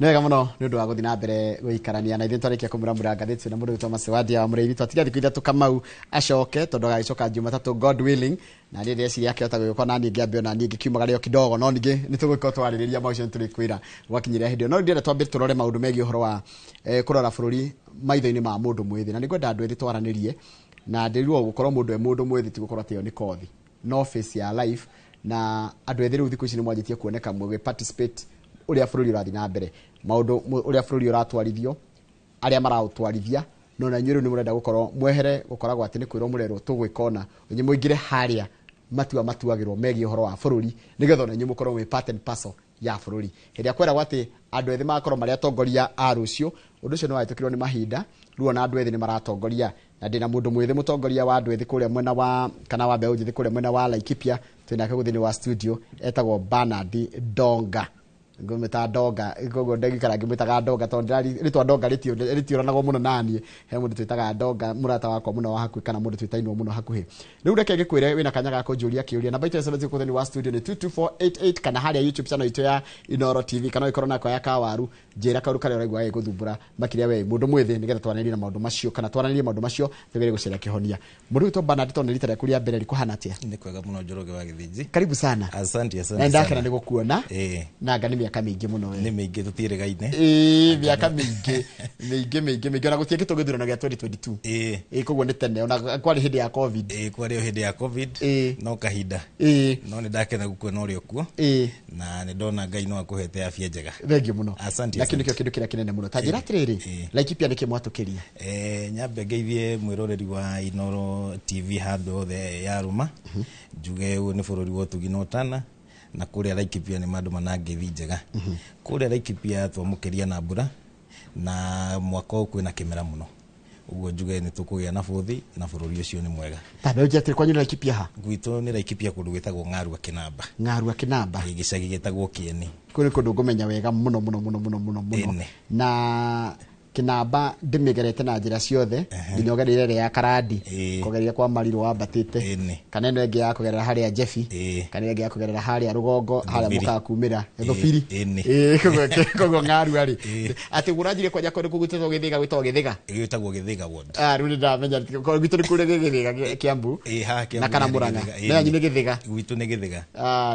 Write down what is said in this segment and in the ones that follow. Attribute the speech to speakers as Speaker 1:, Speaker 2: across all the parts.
Speaker 1: Nega muno ni undu wa guthi na mbere guikarania na ithuĩ twarĩkia kũmuramura ngathĩti na mũndũ Thomas Wadi wa Mũrĩithi twatiga thikũ ithatũ Kamau acoke tondu agagicoka Jumatatu God willing na nĩ ndĩreciria akĩhota gũgĩũka na niĩ ngĩambia na niĩ ngĩkiumaga rĩo kidogo no ningĩ nĩ tũgũkorwo twarĩrĩria maũcio tũrĩkwĩra gwakinyĩria hĩndĩ no ndĩrenda twambie tũrore maũndũ megiĩ ũhoro wa kũrora bũrũri maitho-inĩ ma mũndũ mwĩthĩ na nĩngwenda andũ ethĩ twaranĩrie na ndĩrirwo gũkorwo mũndũ mwĩthĩ ti gũkorwo atĩ yo nĩ kothi no face ya life na andũ ethĩ rĩu thikũ ici nĩ mwanjĩtie kuoneka mwĩgĩ participate uria bũrũri ũrathiĩ na mbere maũndũ uria bũrũri ũratwarithio arĩa maraũtwarithia no na nyũrũ nĩ mũrenda gũkorwo mwehere gũkoragwo atĩ nĩ kwĩrwo mũrerwo tũgwĩkona onye mũingĩre harĩa matua matuagĩrwo megiĩ ũhoro wa bũrũri nĩgetha na nyũ mũkorwo wĩ part and parcel ya bũrũri hĩndĩ kwĩragwo atĩ andũ ethĩ magakorwo marĩa atongoria a rũciũ ũndũ ũcio nĩ wahĩtũkirwo nĩ mahinda rĩu na andũ ethĩ nĩ maratongoria na ndĩna mũndũ mwĩthĩ mũtongoria wa andũ ethĩ kũrĩa mwena wa kana wa mbeũ njĩthĩ kũrĩa mwena wa Laikipia twĩnake gũthĩinĩ wa studio etagwo Bernard Donga ngometa Donga gogo ndagikara ngimetaga Donga tondu ritwa Donga ritiũranagwo mũno naniĩ he mũndũ twĩtaga Donga mũrata wakwa mũno wa hakuhĩ kana mũndũ twĩtainwo mũno hakuhĩ rĩu reke ngĩkwĩre wĩna kanya ga kũnjũria kĩũria namba itũ SMS kũthĩinĩ wa studio nĩ 22488 kana harĩa YouTube channel itũ ya Inoro TV kana ikorwo nako ya Kawaru njĩra kaũru karĩa ũraigua gĩgũthumbũra makĩria we mũndũ mwĩthĩ nĩgetha twaranĩrie na maũndũ macio kana twaranĩrie maũndũ macio tũgerie gũcaria kĩhonia mũndũ witũ Bernard tondu rita rĩaku rĩa mbere rĩkuhana atĩa
Speaker 2: nĩ kwega mũno Njoroge wa Gĩthĩnji karibu
Speaker 1: sana
Speaker 2: asante
Speaker 1: na ndakena nĩ gũkuona na ngani mĩaka mĩingĩ mũno
Speaker 2: nĩ mĩingĩ tũtiĩrĩgaine
Speaker 1: mĩaka mĩingĩ ona gũtiĩ gĩtũgĩthurano gĩa 2022 koguo nĩ tene ona kwarĩ hĩndĩ ya covid
Speaker 2: kwarĩ hĩndĩ ya covid no kahinda no nĩ ndakena gũkuona ũrĩa kuo na nĩ ndona Ngai no akũhete afya njega
Speaker 1: thengiũ mũno
Speaker 2: asante
Speaker 1: lakini kĩo kĩndũ kĩrĩa kĩnene mũno ta njĩra atĩrĩrĩ Laikipia nĩ kĩmwatũkĩria
Speaker 2: nyambe ngeithie mwĩroreri wa Inoro TV handũ othe yarũma njuge ũyũ nĩ bũrũri wa ũtugi na ũtana na kũrĩa Laikipia nĩ maũndũ manangĩthi njega kũrĩa Laikipia twamũkĩria na mbura na mwaka ũyũ kwĩna kĩmera mũno uguo njuge nĩ tũkũgĩa na bũthi na bũrũri ũcio nĩ mwega
Speaker 1: tabe ũjĩ atĩ kwanyu Laikipia ha
Speaker 2: gwitũ nĩ Laikipia kũndũ gwĩtagwo Ng'arua Kĩnamba gĩcagi gĩtagwo Kĩeni
Speaker 1: kũrĩ kũndũ ngũmenya wega mũno na Kinamba ndimigerete na njĩra ciothe nginya ũgereire ya Karandi kũgeria kwa Mariro wambatĩte kana ĩno ĩngĩ ya kũgerera harĩa Jefi kana ĩngĩ ya kũgerera harĩa Rũgongo harĩa mũkakumĩra Thũbiri koguo Ng'arua rĩ atĩ ũranjire kwanja kũndũ kũgutĩtwo Gĩthĩga Gĩthĩga ward rĩu nĩ ndamenya gwitũ nĩ kũrĩa Gĩthĩga Kiambu na kana Mũrang'a na yanyu nĩ Gĩthĩga
Speaker 2: gwitũ nĩ Gĩthĩga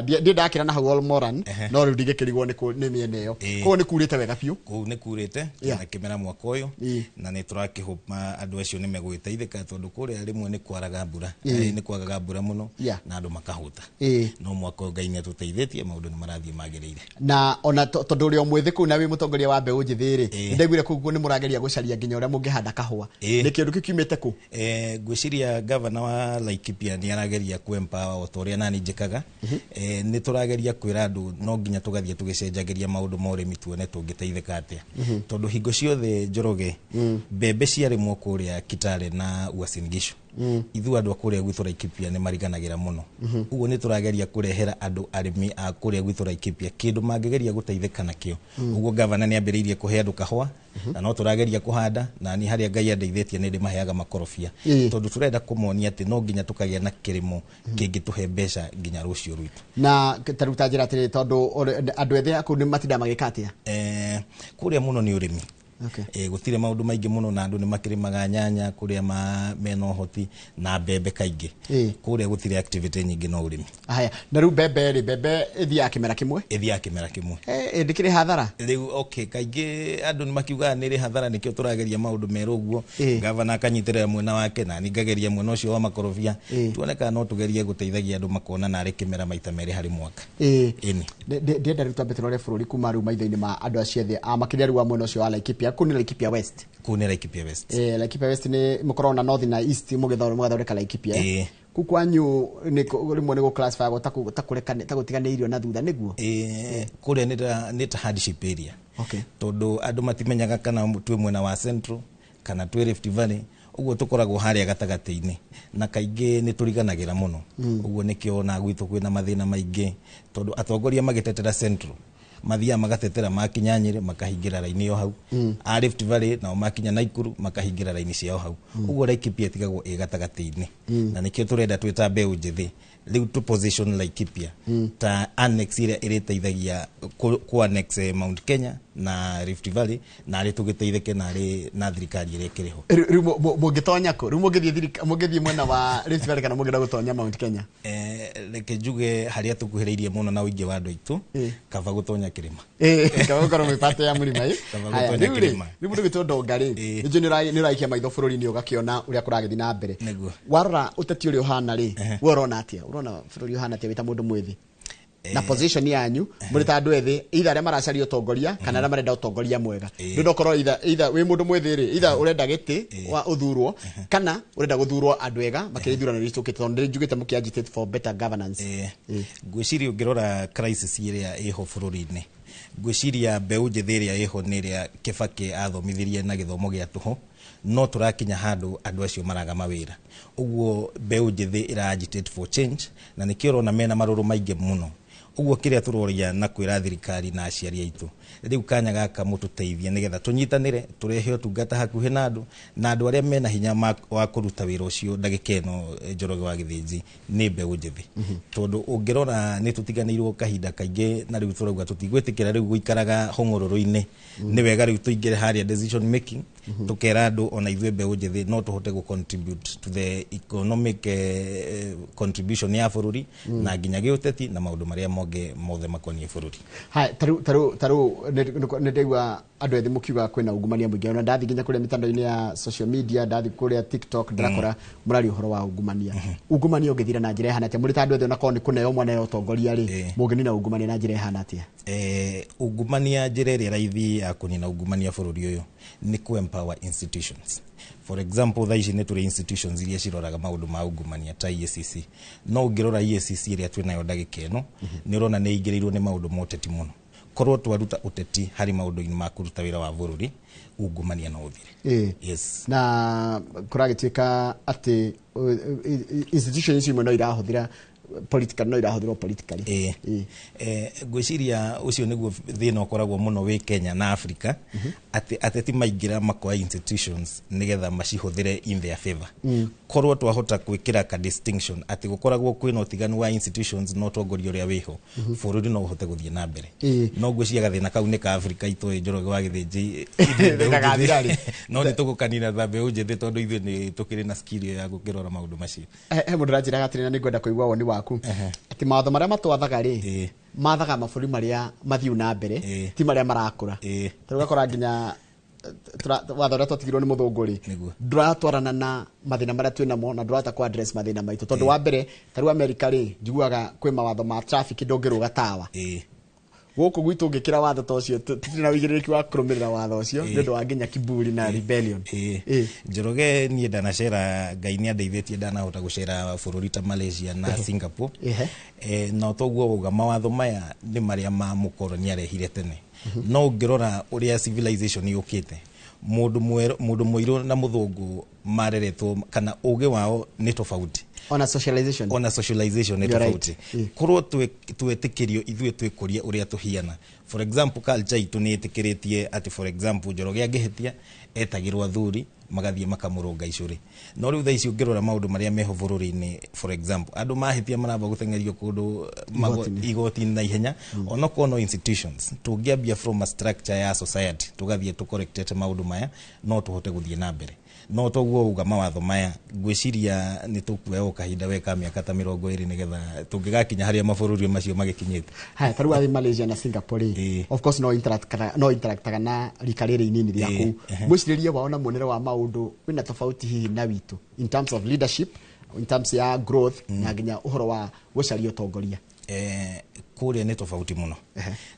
Speaker 1: ndiĩ ndakĩra na hau Moran no rĩu ndigĩkĩrigwo nĩ mĩena ĩyo koguo nĩ kurĩte wega biũ
Speaker 2: kũu nĩ kurĩte na kĩmera mwaka ũyũ na nĩ tũrakĩhopa andũ acio nĩ megũgĩteithĩka tondũ kũrĩa rĩmwe nĩ kwaraga mbura nĩ kwagaga mbura mũno na andũ makahũta no mwaka ũyũ Ngai nĩ atũteithĩtie maũndũ nĩ marathiĩ magĩrĩire na
Speaker 1: ona tondũ ũrĩa mwĩthĩ kũu na wĩ mũtongoria wa mbeũ njĩthĩ rĩ ndaiguire kũguo nĩ mũrageria gũcaria nginya ũrĩa mũngĩhanda kahũa nĩ kĩndũ kiumĩte kũ
Speaker 2: ngwĩciria gavana wa Laikipia nĩ arageria kwempower o ta ũrĩa nani njĩkaga nĩ tũrageria kwĩra andũ no nginya tũgathiĩ tũgĩcenjagĩria maũndũ ma ũrĩmi tuone tũngĩteithĩka atĩa tondũ hingo ciothe Njoroge mbembe ciarĩmwo kũrĩa Kitale na Uasin Gishu ithuĩ andũ a kũrĩa gwitũ Laikipia nĩ mariganagĩra mũno ũguo nĩ tũrageria kũrehera andũ arĩmi a kũrĩa gwitũ Laikipia kĩndũ mangĩgeria gũteithĩka nakĩo ũguo gavana nĩ ambĩrĩirie kũhe andũ kahũa na no tũrageria kũhanda na ni harĩa Ngai andeithĩtie nĩ ndĩmaheaga makorobia tondũ tũrenda kũmonia atĩ no nginya tũkagĩa na kĩrĩmo kĩngĩtũhe mbeca nginya rũciũ rwitũ
Speaker 1: na taruta njĩra atĩrĩ tondũ andũ ethĩ akũu nĩ matinda magĩka atĩa
Speaker 2: kũrĩa mũno nĩ ũrĩmi gũtirĩ maũndũ maingĩ mũno na andũ nĩ makĩrĩmaga nyanya kũrĩa mena ũhoti na mbembe kaingĩ kũrĩa gũtirĩ activity nyingĩ no ũrĩmi
Speaker 1: haya na rĩu mbembe ĩthiaga kĩmera kĩmwe ndĩkĩrĩ hathara
Speaker 2: rĩu kaingĩ andũ nĩ makiugaga nĩ rĩ hathara nĩkĩo tũrageria maũndũ merũ ũguo gavana akanyitĩrĩra mwena wake na ni ngageria mwena ũcio wa makorobia tuoneka no tũgerie gũteithagia andũ makona narĩ kĩmera maita merĩ harĩ mwaka
Speaker 1: ndĩenda rĩu twambe tũrore bũrũri kuma rĩu maitho-inĩ ma andũ acio ethĩ makĩria rĩu wa mwena ũcio wa Laikipia kuni Laikipia West Laikipia West ni mukorwo na north na east mũgathondeka Laikipia ku kwanyu rimwe nĩ gũclassify ta gũtiganĩirio na thutha nĩguo
Speaker 2: kũrĩa nĩ ta hardship area tondũ andũ matimenyaga kana twĩ mwena wa Central kana twĩ Rift Valley uguo tukoragwo harĩa gatagati-inĩ na kaingĩ nĩ tũriganagĩra mũno uguo nĩkĩo na gwitũ kwĩna mathĩna maingĩ tondũ atongoria magĩtetera Central mathia magatetera makinya Nyeri makahingira raini yo hau a Rift Valley nao makinya Naikuru makahingira raini ciao hau uguo Laikipia tigagwo gatagati-ini na nikio turenda twita mbeu njithi riu tu position Laikipia ta annex iria iriteithagia ku annex Mount Kenya na Rift Valley na ari tugiteitheke na ari na thirikari ire kiriho
Speaker 1: riu mungitonya ko riu mungithie mwena wa Rift Valley kana mungenda gutonya Mount Kenya
Speaker 2: reke njuge haria tukuhiriirie muno na uingi wa andu aitu kaba gutonya kirima
Speaker 1: kaba gukorwo mwipate ya murima
Speaker 2: kaba gutonya kirima
Speaker 1: riu mundu gitondo ngari niju ni raikia maitho bururi-ini ugakiona uria kuragithi na mbere warora uteti uri uhana ri we urona atia urona bururi uhana atia wita mundu mwithi na position yanyu muri ta andu ethi either aria maracaria utongoria kana aria marenda utongoria mwega ndu korwo either wi mundu mwithi ri either urenda giti wa uthurwo kana urenda guthurwo andu ega makirithurana ricukite tondu njugite mukiagitate for better governance
Speaker 2: gwiciria ungirora crisis iria iho bururi-ini gwiciria mbeu njithi iria iho ni iria Kibaki athomithirie na githomo gia tuho no turakinya handu andu acio maraga mawira uguo mbeu njithi ira agitate for change na nikio rona mena maruru maingi muno uguo kiria turoria na kwira thirikari na aciari aitu riu kanya gaka mututeithie nigetha tunyitanire turehe utungata hakuhi na andu aria mena hinya wa kuruta wira ucio ndagika ino Njoroge wa Githinji ni mbeu njithi tondu ungirora ni tutiganirwo kahinda kaingi na riu turauga tutigwitikira riu guikaraga hongororo-ini ni wega riu tuingire haria decision making tukera andu ona ithwe mbeu njithi no tuhote gu contribute to the economic contribution ya bururi na nginya giuteti na maundu maria mothe makonie bururi
Speaker 1: hai taru ndeigua andu ethi mukiuga kwina ungumania mwingi ona ndathi nginya kuria mitandao-ini ya social media ndathi kuria TikTok ndakora murari uhoro wa ungumania ungumania ungithira na njira hana atia muri ta andu ethi ona korwo ni kuneo mwana ya utongoria ri mungini na ungumania na njira hana atia
Speaker 2: ungumania njira iria raithi ya kunina ungumania bururi uyu ni ku empower institutions. For example, thaici ni turi institutions iria ciroraga maundu ma ungumania ta EACC no ungirora EACC iria twinayo ndagika ino ni urona ni ingirirwo ni maundu moteti muno korwo twaruta uteti hari maundu-ini ma kuruta wira wa bururi ungumania no uthire yes
Speaker 1: na kuragituika ati institutions imwe no irahuthira political no irahuthirwo politically
Speaker 2: gwiciria ucio niguo thina ukoragwo muno wi Kenya na Africa ateti maingira makoa institutions nigetha macihuthire in their favor korwo twahota kwikira ka distinction ati gukoragwo kwina utiganu wa institutions no tongoria uria wiho bururi no uhote guthie na mbere no gwiciria gathina kau ni ka Africa itu Njoroge wa Githinji no ni tugukanina thambe unjithi tondu ithuĩ ni tukiri na skill ya gukirora maundu macio
Speaker 1: he mundu ranjira gatirina ni ngwenda kuigua woni waku ati mawatho maria matwathaga ri mathaga maburi maria mathiu na mbere ti maria marakura turugakora nginya watho uria twatigirwo ni muthungu ri nduratwarana na mathina maria twinamo na ndurata ku address mathina maitu tondu wa mbere taru America ri njiguaga kwi mawatho ma traffic ndungiruga tawa guku gwitu ngikira watho ta ucio tutina wigiriki wa kurumirira watho ucio ndio wa nginya kiburi na rebellion
Speaker 2: Njoroge ni ndanacera ngai ni andeithitie ndanahota gucera bururi ta Malaysia na Singapore no toguo uga mawatho maya ni maria ma mukoroni arehire tene no ngirora uria civilization yukite mundu muiru na muthungu mareretwo kana uge wao ni tofauti
Speaker 1: ona socialization
Speaker 2: ni tofauti korwo twetikirio ithwe twikuria uria tuhiana for example culture itu ni etikiritie ati for example Njoroge angihitia etagirwa thuri magathie makamurunga icuri no riu thaici ungirora maundu maria meho bururi-ini for example andu mahitia maramba gutengerio kundu igoti na ihenya ono kono institutions tungiambia from a structure ya society tugathie tu corrected maundu maya no tuhote guthie na mbere no toguo uga mawatho maya gwiciria ni tukueho kahinda weka miaka ta 20 nigetha tungigakinya haria mabururi macio magikinyite
Speaker 1: haya taru athi Malaysia na Singapore of course no interact na rikarire inini riaku mwiciririe waona muonere wa maundu wina tofauti hihi na witu in terms of leadership in terms ya growth na nginya uhoro wa gucaria utongoria
Speaker 2: kuria ni tofauti muno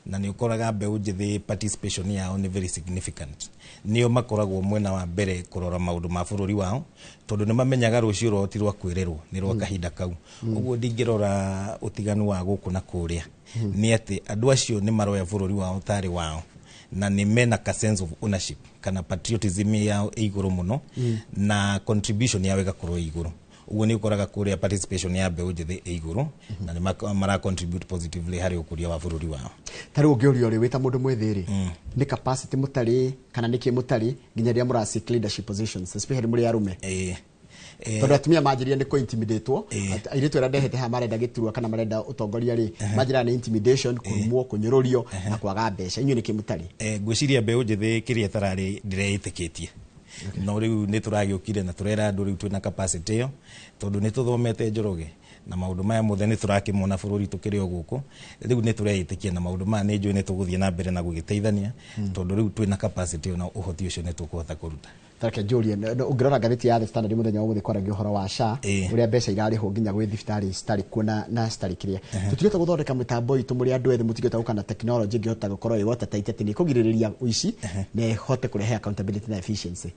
Speaker 2: na ni ukoraga mbeu njithi participation yao ni very significant nio makoragwo mwena wa mbere kurora maundu ma bururi wao tondu ni mamenyaga rucio rotirwa kwirerwo ni rwa kahinda kau uguo ndingirora utiganu wa guku na kuria ni ati andu acio ni maroya bururi wao tari wao na ni mena ka sense of ownership kana patriotism yao iguru muno na contribution yao igakorwo iguru uguo ni ukoraga kuria participation ya mbeũ njĩthĩ iguru na ni mara contribute positively hari ukuria wa bururi wao.
Speaker 1: Tari ungiuria uri wita mundu mwithiri ni capacity mutari kana niki mutari nginya ria mura seek leadership positions especially muri arume. Tondu atumia manjiria ni ko-intimidatwo airitu ira ndehete ha marenda giturwa kana marenda utongoria ri manjira ni intimidation, kurumwo, kunyururio na kwaga mbeca. Inyu ni kimutari
Speaker 2: ngwiciria mbeũ njĩthĩ kiria tarari ndireitikitie no riu ni turagiukire na turera andu riu twina capacity yo tondu ni tuthomete Njoroge na maundu maya mothe ni turakimona bururi tukiri o guku riu ni tureitikia na maundu maya ni njui ni tuguthie na mbere na gugiteithania tondu riu twina capacity na uhoti ucio ni tukuhota kuruta.
Speaker 1: Tareke Julian ungirora gatheti ya The Standard muthenya wa muthi kwaragia uhoro wa SHA uria mbeca irarihwo nginya gwi thibitari citari kuona na citari kiria tutigete guthondeka mitambo itu muri andu ethi mutigete gukana technology ngihota gukorwo igota taitete ni kugiriria uici na hote kurehe accountability na efficiency.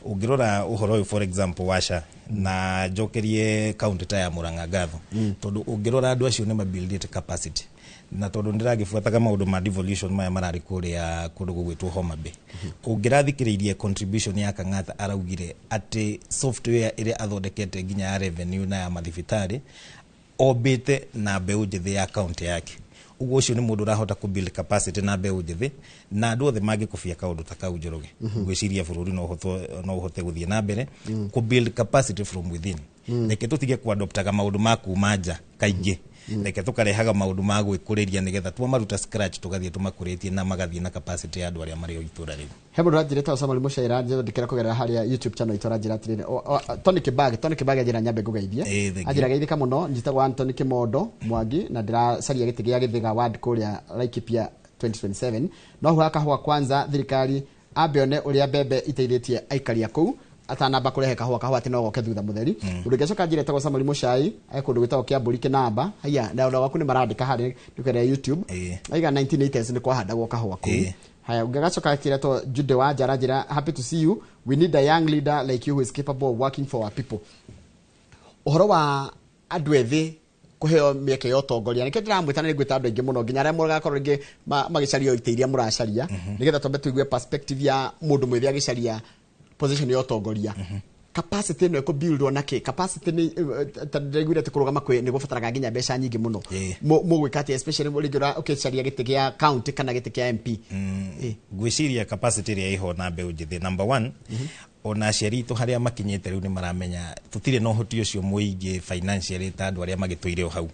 Speaker 2: Ungirora uhoro uyu for example wa SHA na jokerie county ta ya Murang'a ngatho tondu ungirora andu acio ni mabuildite capacity na tondu ndiragifuataga maundu ma devolution maya marari kuria kundu gugwitwo Homa Bay ungirathikiririe contribution ya Kang'ata araugire ati software ire athondekete nginya ya revenue na ya mathibitari obite na mbeũ njĩthĩ ya county yake uguo ucio ni mundu urahota ku build capacity na mbeũ njĩthĩ na andu othe mangikubia kaundu ta kau Njoroge ngwiciria bururi no uhote guthie na mbere ku build capacity from within reke tutige ku adoptaga maundu ma kuma nja kaingi reke tukarehaga maundu ma gwikuriria nigetha twa maruta scratch tugathie tumakuritie na magathie na capacity ya andu aria mari o itura riu. He
Speaker 1: mundu ranjire ta Samuel Mushaira ndikira kugerera haria YouTube channel itora njira tirine Tony Kibage ajira nyambe ngugeithia ajira geithika muno njitagwo Anthony Kimondo Mwangi na ndiracaria giti gia githiga ward kuria Laikipia 2027 no hwaka hwa kwanza thirikari abeone uria mbembe iteithĩtie aikari akuu atanamba kurehe kahua ati no goke thutha mutheri urugecoka njire tagwo Samuel Mushai akundu gwitagwo Kiamburi Kinamba haya na waku ni marandika hari ndukere YouTube aiga 1980s ni kwahandagwo kahua kuu haya ugacoka kireto Jude wa Jarajira happy to see you we need a young leader like you who is capable of working for our people. Uhoro wa andu ethi kuheo mieke yo tongoria nikio ndiramwita ni gwita andu aingi muno nginya aria mugakorwo ringi magicaria iteiria muracaria nigetha tombe tuigue perspective ya mundu mwithi agicaria position yo tongoria capacity no ko build on nake capacity ni tadregure tukurugama kwe ni gufataraga nginya mbeca nyingi muno mu gwikati especially muligira ukicaria giti gia county kana giti gia MP
Speaker 2: gwiciria capacity ria iho na mbeũ njĩthĩ number 1 ona aciari tu haria makinyite riu ni maramenya tutire no hoti ucio muingi financially ta andu aria magitwire o hau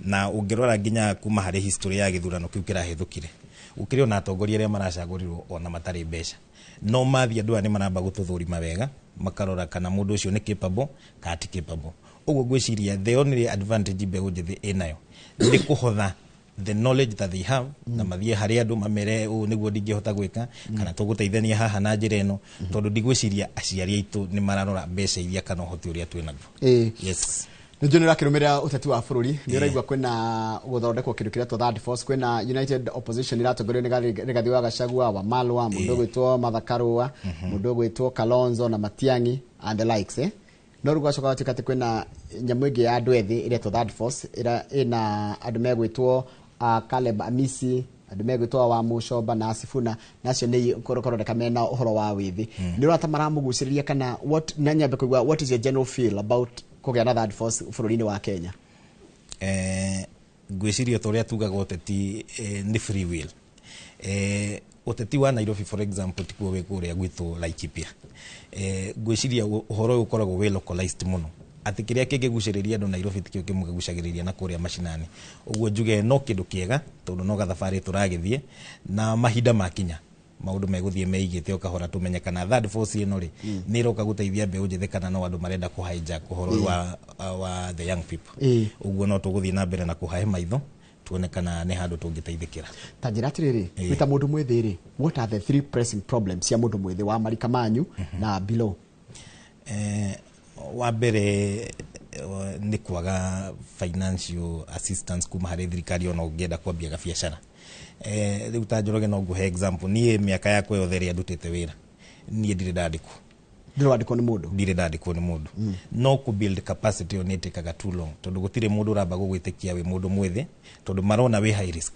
Speaker 2: na ungirora nginya kuma hari history ya githurano kiu kirahithukire ukiri ona atongoria aria maracagurirwo ona matari mbeca no mathia andu ani maramba gututhurima wega makarora kana mundu ucio ni capable ka ti capable uguo gwiciria the only advantage mbeũ njĩthĩ inayo ni kuhotha the knowledge that they have na mathie hari andu mamere niguo ndingihota gwika kana tuguteithania haha na njira eno tondu ndigwiciria aciari aitu ni mararora mbeca iria kana uhoti uria twinaguo. Yes
Speaker 1: Nijoni rakirumirira uteti wa bururi ni uraigwa kwina guthondekwo kindu kiria to third force kwina United Opposition iratongorio ni Rigathi wa Gachagua wa Malwa mundu gwitwo Mathakarua mundu gwitwo Kalonzo na Matiang'i and the likes no rugacoka watikate kwina nyamu ingi ya andu ethi iria to third force ina andu megwitwo Caleb Amisi andu megwitwo wa Mushoba na Sifuna nacio ni korokoro ndeka mena uhoro wa withi ni urata maramuguciriria kana what nanyambe kuigwa what is your general feel about kugea na third force bururi-ini wa Kenya?
Speaker 2: Gwiciria toria tugaga uteti ni free will uteti wa Nairobi for example tikuo we kuria gwitu Laikipia gwiciria uhoro ukoragwo we localized muno ati kiria kingiguciriria andu Nairobi tikio kimugucagiriria na kuria mashinani uguo njuge no kindu kiega tondu no gathafari turagithie na mahinda makinya maundu meguthie meigite ukahora tumenyekana third force ino ri ni iroka guteithia mbeũ njĩthĩ kana no andu marenda kuhijack uhoro wa the young people uguo no tuguthie na mbere na kuhae maitho tuonekana ni handu tungiteithikira
Speaker 1: tanjira tiriri wita mundu mwithiri what are the three pressing problems ya mundu mwithi wa marika manyu na below?
Speaker 2: Wa mbere ni kwaga financial assistance kuma hari thirikari ona ungienda kwambia biashara riu ta Njoroge no nguhe example nie miaka yakwa yothe ria ndutite wira nie ndire ndandikwo ni mundu no ku build capacity onetekaga too long tondu gutire mundu uramba gugwitikia we mundu mwithi tondu marona we high risk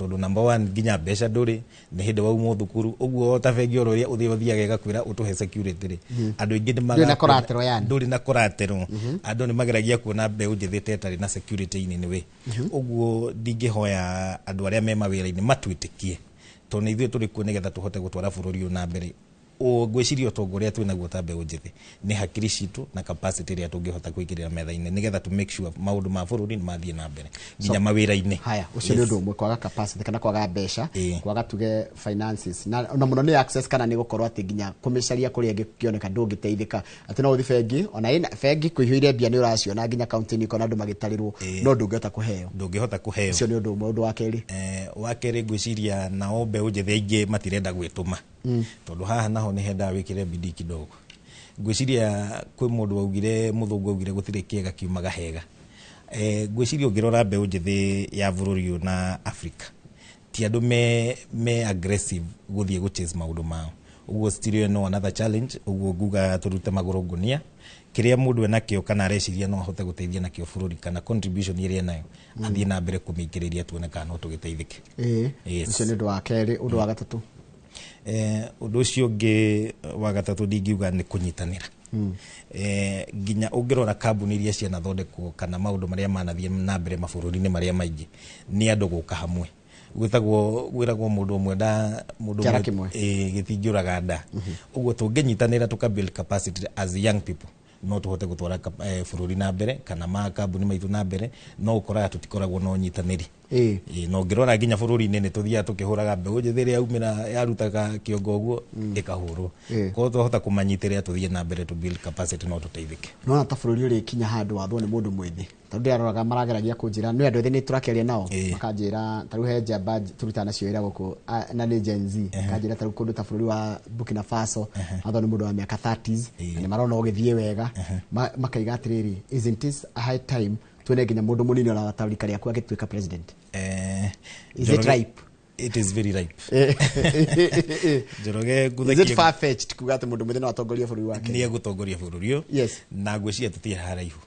Speaker 2: tondu number 1 nginya mbeca nduri ni hindi wa umo thukuru uguo ta bengi oro ria uthiaga gakwira utuhe security ri andu ingi ni
Speaker 1: maga koratero yani
Speaker 2: nduri na koratero andu ni mageragia kuona mbeu njithite tari na security ini we uguo ndingihoya andu aria me mawira-ini matwitikie tondu ithuĩ tũrĩ kuo nĩgetha tũhote gũtwara bũrũri ũyũ na mbere. Ngwĩciria ũtongoria twĩnaguo ta mbeũ njĩthĩ nĩ hakiri citũ na capacity ĩrĩa tũngĩhota kũingĩrĩra metha-inĩ nĩgetha to make sure maũndũ ma bũrũri nĩ mathiĩ na mbere nginya mawĩra-inĩ.
Speaker 1: Haya, ũcio nĩ ũndũ ũmwe, kwaga capacity kana kwaga mbeca, kwaga tuge finances na mũno nĩ access kana nĩ gũkorwo atĩ nginya kũmĩcaria kũrĩa ĩngĩkĩoneka ndũngĩteithĩka atĩ no ũthi bengi ona ĩna bengi kũihũire mbia nĩ ũraciona nginya kaunti-inĩ ikona andũ magĩtarĩrwo no ndũngĩhota kũheo. Ũcio nĩ ũndũ ũmwe. Ũndũ wa kerĩ,
Speaker 2: wa kerĩ ngwĩciria nao mbeũ njĩthĩ aingĩ matirenda gwĩtũma tondu haha naho ni henda wikire bidii kidogo. Ngwĩciria kwĩ mũndũ waugire mũthũngũ augire gũtirĩ kĩega kiumaga hega. Ngwĩciria ũngĩrora mbeũ njĩthĩ ya bũrũri ũyũ na Africa ti andũ me aggressive gũthiĩ gũchase maũndũ mao. Ũguo still no another challenge. Ũguo nguga tũrute magũrũ ngunia kĩrĩa mũndũ enakĩo kana areciria no ahote gũteithia nakĩo bũrũri kana contribution ĩrĩa nayo athiĩ na mbere kũmĩingĩrĩria tuone kana no tũgĩteithĩke.
Speaker 1: Ũcio nĩ ũndũ wa kerĩ. Ũndũ wa gatatũ,
Speaker 2: ũndũ ũcio ũngĩ wa gatatũ ndingiuga nĩ kũnyitanĩra. Nginya ũngĩrora kambuni iria cianathondekwo kana maũndũ marĩa manathiĩ na mbere mabũrũri-inĩ marĩa maingĩ nĩ andũ gũka hamwe. Gwĩragwo mũndũ ũmwe gĩtingĩũraga nda. Ũguo tũngĩnyitanĩra tũka-build capacity as young people no tũhote gũtwara bũrũri na mbere kana makambuni maitũ na mbere. No ũkoraga tũtikoragwo na ũnyitanĩri. No ngĩrora nginya bũrũri-inĩ nĩ tũthiaga tũkĩhũraga mbeũ njĩthĩ ĩrĩa yaumĩra yarutaga kĩongo ũguo ĩkahũrwo. Koguo twahota kũmanyitĩrĩra tũthiĩ na mbere to build capacity no tũteithĩke.
Speaker 1: No ta bũrũri ũrĩ kinya handũ wathwo nĩ mũndũ mwĩthĩ. Tondũ ndĩraroraga marageragia kũnjĩra nĩ andũ ethĩ nĩ tũrakĩaria nao makanjĩra tarĩu he njamba tũrutana nacio wĩra gũkũ na nĩ Gen Z makanjĩra tarĩu kũndũ ta bũrũri wa Burkina Faso athwo nĩ mũndũ wa mĩaka 30s na nĩ marona ũgĩthiĩ wega makaiga atĩrĩrĩ, isn't this a high time tuone nginya mũndũ mũnini ona watarika rĩaku agĩtuĩka president? Is it ripe?
Speaker 2: It is very ripe. Njoroge
Speaker 1: is it far fetched kuga atĩ mũndũ mwĩthĩ no atongorie bũrũri wake?
Speaker 2: Nĩ egũtongoria bũrũri ũyũ.
Speaker 1: Yes.
Speaker 2: Na ngwĩciria tũtirĩ haraihu.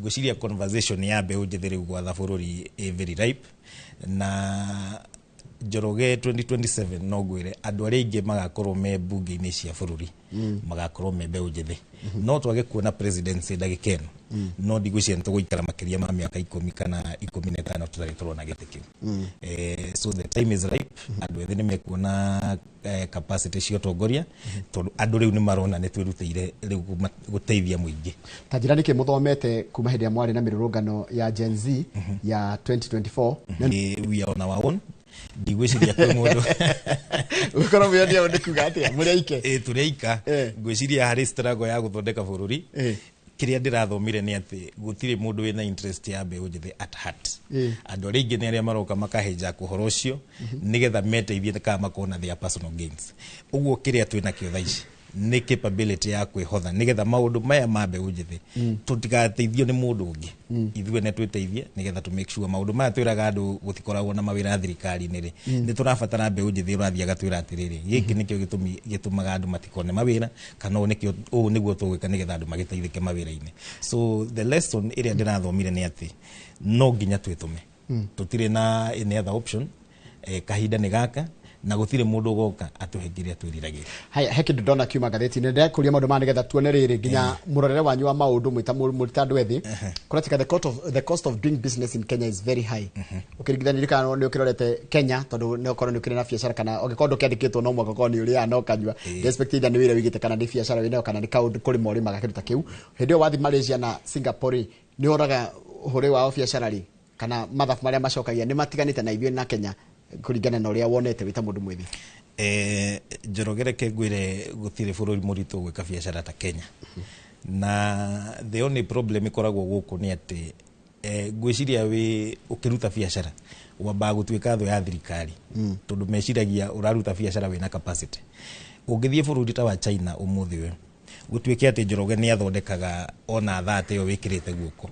Speaker 2: Ngwĩciria conversation ya mbeũ njĩthĩ rĩu gwatha bũrũri very ripe. Na Njoroge 2027 no ngwĩre andũ arĩa aingĩ magakorwo me mbunge-inĩ cia bũrũri magakorwo me mbeũ njĩthĩ. No twage kuona presidency ndagĩka ĩno no ndigwĩciria nĩ tũgũikara makĩria ma mĩaka 10 kana 15 tũtarĩ tũrona gĩtĩ kĩu. So the time is ripe. Andũ ethĩ nĩ mekuona capacity cia ũtongoria tondũ andũ rĩu nĩ marona nĩ twĩrutĩire rĩu gũteithia mũingĩ.
Speaker 1: Ta njĩra nĩkĩ mũthomete kuma hĩndĩ ya mwarĩ na mĩrũrũngano ya Gen Z ya 2024?
Speaker 2: We are on our own. Ndigwĩciria kwĩ mũndũ
Speaker 1: ũkorwo mwĩonia ũndũ kuga atĩa mũrĩ aike?
Speaker 2: Tũrĩ aika. Ngwĩciria harĩ struggle ya gũthondeka bũrũri kĩrĩa ndĩrathomire nĩ atĩ gũtirĩ mũndũ wĩna interest ya mbeũ njĩthĩ at heart. Andũ arĩa aingĩ nĩ arĩa maroka makahenja ũhoro ũcio nĩgetha meteithie kana makona their personal gains. Ũguo kĩrĩa twĩnakĩo thaa ici nĩ capability ya kwĩhotha nĩgetha maũndũ maya ma mbeũ njĩthĩ tũtigateithio nĩ mũndũ ũngĩ, ithuĩ nĩ twĩteithie nĩgetha to make sure maũndũ maya twĩraga andũ gũtikoragwo na mawĩra thirikari-inĩ rĩ nĩ tũrabatara mbeũ njĩthĩ ũrathiĩ agatwĩra atĩrĩrĩ gĩkĩ nĩkĩo gĩtũmaga andũ matikone mawĩra kana ũũ nĩguo tũgwĩka nĩgetha andũ magĩteithĩke mawĩra-inĩ. So the lesson ĩrĩa ndĩrathomire nĩ atĩ no nginya twĩtũme, tũtirĩ na any other option. Kahinda nĩ gaka na gũtirĩ mũndũ ũgoka atũhe kĩrĩa twĩriragĩria.
Speaker 1: Haya, he kĩndũ ndona kiuma ngathĩti-inĩ ndĩrakũria maũndũ maya nĩgetha tuone rĩrĩ nginya mũrorere wanyu wa maũndũ mũrita andũ ethĩ kũratika the cost of doing business in Kenya is very high. Ũkĩringithania kana nĩ ũkĩrorete Kenya tondũ nĩ ũkorwo nĩ ũkĩrĩ na biacara kana ũngĩkorwo ndũkĩandĩkĩtwo no mwaka korwo nĩ ũrĩa no kanyua respect either nĩ wĩra wĩigĩte kana nĩ biacara wĩnayo kana nĩ kaũndũ kũrĩma ũrĩmaga kĩndũ ta kĩu. Hĩndĩ ĩyo wathi Malaysia na Singapore nĩ ũraga ũhũrĩ wao biacara rĩ kana mathabu marĩa macokagia nĩ matiganĩte na ithuĩ na Kenya kũringana na ũrĩa wonete wĩta mũndũ mwĩthĩ?
Speaker 2: Njorogere ngwĩre gũtirĩ bũrũri mũritũ gwĩka biacara ta Kenya. Na the only problem ĩkoragwo gũkũ nĩ atĩ ngwĩciria ũkĩruta biacara wambaga gũtuĩka thũ ya thirikari tondũ meciragia ũraruta biacara wĩna capacity. Ũngĩthiĩ bũrũri ta wa China ũmũthĩ ũyũ gũtuĩke atĩ Njoroge nĩ athondekaga ona thaa ĩyo wĩkĩrĩte guoko,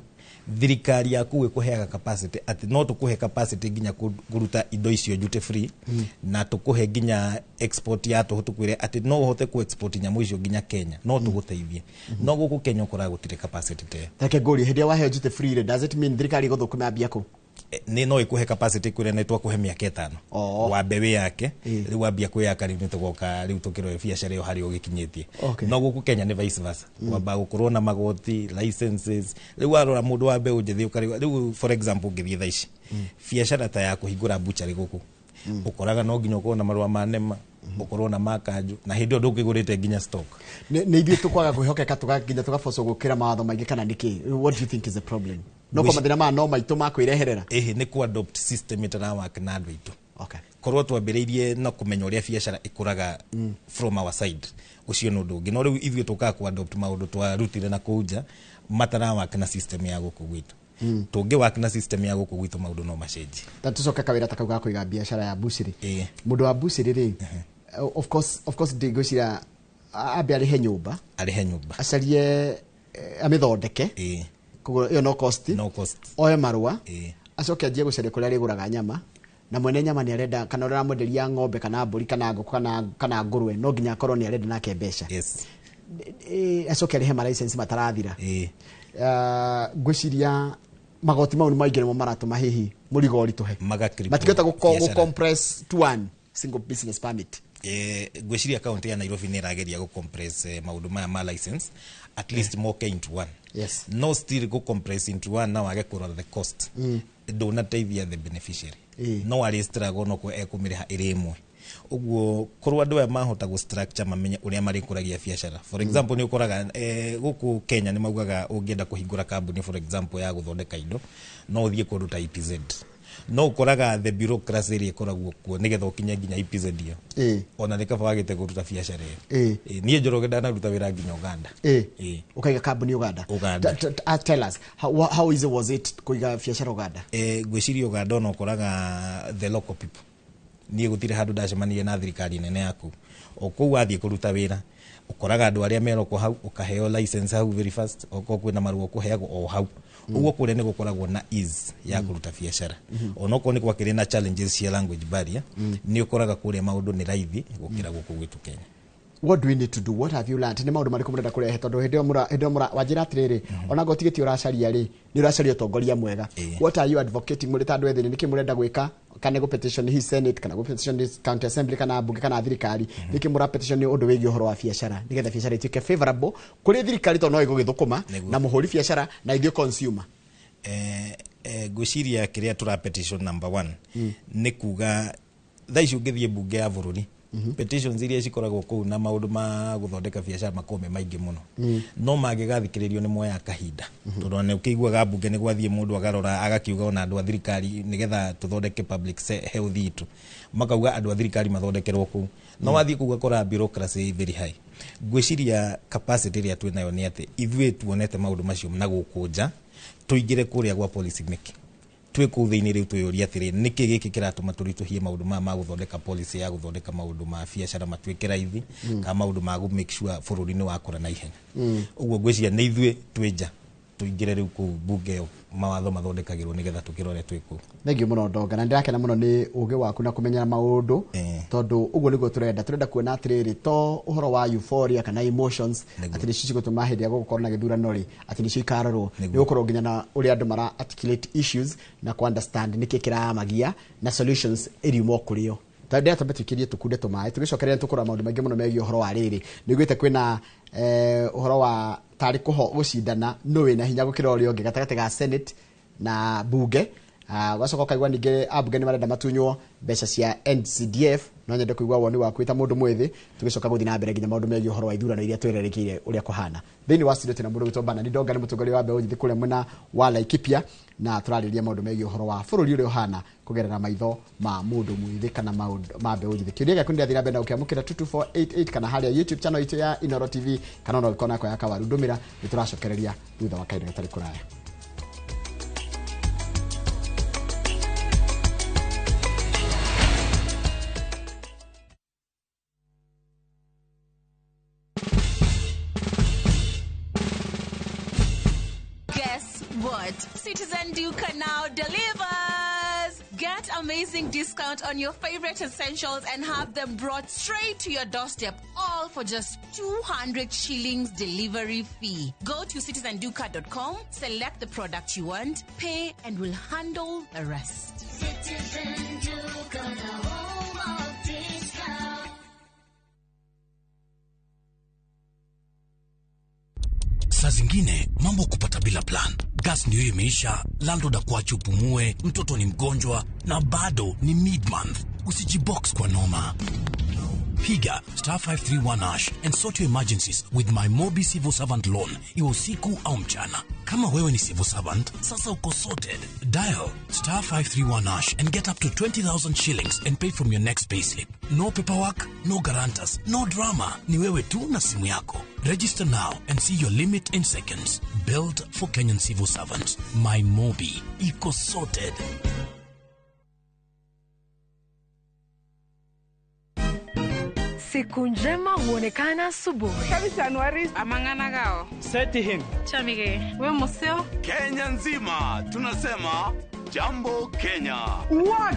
Speaker 2: thirikari yaku ĩkũheaga capacity atĩ no tũkũhe capacity nginya kũruta indo icio duty free na tũkũhe nginya export ya tũkwĩre atĩ no ũhote ku export nyamũ icio nginya Kenya no tũgũteithie. No gũkũ Kenya ũkoraga gũtirĩ capacity te.
Speaker 1: Reke ngũrie hĩndĩ ya wahe duty free does it mean thirikari ĩgũthũkũma mbia kũ?
Speaker 2: ni no ikuhe capacity kuria netwa kuhe miaka 5 wa mbewe yake riu wambia kwiyaka riu nitugoka riu tukirwe biashara yo hari ugikinyitie no guku Kenya ni vice versa wamba gukorwo na magoti licenses riu arora mundu wa mbewe njithi ukari riu for example ngithie thaici biashara ta ya kuhingura butchery guku ukoraga no nginya ukorwo na marua ma nema ukorwo na makanju na hindi ndu ngigurite nginya stock
Speaker 1: ni ithuĩ tukwaga kwĩhokeka tugakinya tugaboco gukira mawatho maingĩ kana niki what do you think is the problem no kwa mathina ma no maitũ ma kwĩreherera
Speaker 2: ni ku adopt system itara work na andu aitu
Speaker 1: okay
Speaker 2: korwo twambĩrĩirie na kumenya ũrĩa biashara ikuraga from our side ucio no ndungi no riu ithuĩ tukaga ku adopt maundu twarutire na kuja matara work na system ya guku gwitu tungi work na system ya guku gwitu maundu no macenji
Speaker 1: tucoka kawira takauga kuiga biashara ya butchery mundu wa butchery ri of course ndigwicira ambe arihe nyumba acarie amithondeke kugo iyo no cost oe marua acoke anjie gucaria kuria riguraga nyama na mwene nyama ni arenda kana ura mwenderia ng'ombe kana mburi kana ngũkũ kana ngũrwe no nginya akorwo ni arenda nake mbeca acoke arihe ma license matarathira ngwiciria magoti mau ni maingĩ nimo maratũma hihi mũrigo ũritũhe matigĩta compress to one single business permit
Speaker 2: ngwiciria county ya Nairobi ni irageria compress maundu maya ma license at least more into one no still compress into one na wage kurora the cost do not teithia the beneficiary no ari struggle no ko ekumiriha iri imwe uguo korwa andu aya mahota gu structure mamenye uria mari kuragia biashara for example ni ukoraga guku Kenya ni maugaga ungienda kuhingura kambuni for example ya guthondeka indo no uthie kundu ta EPZ no ukoraga the bureaucracy iri ikoragwo kuo nigetha ukinye nginya EPZ dio ona nikaba wagite kuruta biashara iyo nie Njoroge ndanaruta wira nginya Uganda
Speaker 1: ukaiga kambuni Uganda tell us how easy was it kuiga biashara Uganda
Speaker 2: gwiciria Uganda no ukoraga the local people nie gutire handu ndacemania na thirikari nene yaku okou athie kuruta wira ukoraga andu aria meroko hau ukaheo license hau very fast oko kwina maruo kuheagwo o hau uguo kure ni gukoragwo na ease ya kuruta biashara onoko ni kwakire na challenges cia language barrier ni ukoraga kure maundu ni raithi gukira guku gwitu Kenya.
Speaker 1: What do we need to do? What have you learned? Ni maundu mariko murenda kurehe tondu hindi mura wajira atiriri ona gotigiti uracaria ri ni uracaria utongoria mwega. What are you advocating muri tandu ethini niki murenda gwika kana go petition hi senate kana go petition hi county assembly kana bunge kana thirikari niki mura petition undu wigi uhoro wa biashara nigetha biashara ituike favorable kuri thirikari to no igugithukuma na muhuri biashara na ithuĩ consumer
Speaker 2: gwiciria kiria tura petition number 1 ni kuga thaici ungithie bunge ya bururi petitions iria cikoragwo kuu na maundu ma guthondeka biashara makome maingi muno no magigathikiririo ni moya kahinda tondu ne ukiguaga bunge ni gwathie mundu agarora agakiuga ona andu a thirikari nigetha tuthondeke public health itu makauga andu a thirikari mathondekerwo kuu no wathie kuga kora bureaucracy very high gwiciria capacity ria twinayo ni ati ithuĩ tuonete maundu macio na gukunja tuingire kuria gwa policy making twiko thiini riu tuyuria atiri niki giki kiratuma turituhie maundu ma guthondeka policy ya guthondeka maundu ma biashara matwike raithi ka maundu ma gu make sure bururi ni wakura na ihenya uguo gwiciria ni ithuĩ twinja tuingire riu ku bunge mawatho mathondekagirwo nigetha tukirore twiku
Speaker 1: thengio muno ndonga na ndirakena muno ni ugi waku na kumenya maundu tondu uguo niguo turenda kuona atiriri to uhoro wa euphoria kana emotions atiri cici gutuma hindi ya gukorwo na githurano ri atiri cikarorwo ni gukorwo nginya na uri andu mara articulate issues na ku understand niki kiramagia na solutions iriumo kurio tandä atä betwä tukunde tå maä tå gä cokereria tå kå rora maå ndå maingä må no megiä å horo wa rä rä nä gwä te kwä na å horo wa tarä gå cindana no wä na hinya gå kä ra å rä a å ngä gatagatä ga senate na bunge gacoka kaigua ningä ambunge nä marenda matunywo mbeca cia NCDF no nyende kuigua woni waku ta mundu mwithi tugicoka guthi na mbere nginya maundu megiä horo wa ithurano iria twererekeire uria kuhana thiini wa studio tena mundu witwo bana ni ndonga ni mutongoria wa mbeu nyithi kuria mwena wa Laikipia na turariria maundu megiä horo wa bururi uria uhana kugerera maitho ma mundu mwithi kana maundu ma mbeu nyithi kiuria gyaku ndi athira mbere ukiamukira 22488 kana haria YouTube channel itu ya Inoro TV kana no ikona kwa yakawaru ndumira ni turacokereria thutha wa kaida gatari kuraya.
Speaker 3: Citizen Duke now delivers Get amazing discount on your favorite essentials and have them brought straight to your doorstep, all for just 200 shillings delivery fee. Go to citizenduca.com, select the product you want, pay, and we'll handle the rest.
Speaker 4: Citizen Duca, the home of discount.
Speaker 5: Saa zingine mambo kupata bila plan. Gas ndio imeisha, landlord akuache upumue, mtoto ni mgonjwa na bado ni mid-month. Usijibox kwa noma. Piga *531# and sort your emergencies with my Mobi Civil Servant Loan, iwe usiku au mchana. Kama wewe ni civil servant, sasa uko sorted. Dial *531# and get up to 20,000 shillings and pay from your next payslip. No paperwork, no guarantors, no drama. Ni wewe tu na simu yako. Register now and see your limit in seconds. Built for Kenyan civil servants. My Mobi, iko sorted.
Speaker 6: Siku njema huonekana asubuhi.
Speaker 7: Kabisa Januari
Speaker 8: amangana gao.
Speaker 7: Seti him.
Speaker 8: Chamige. We museo.
Speaker 9: Kenya nzima tunasema jambo Kenya.
Speaker 7: Wax,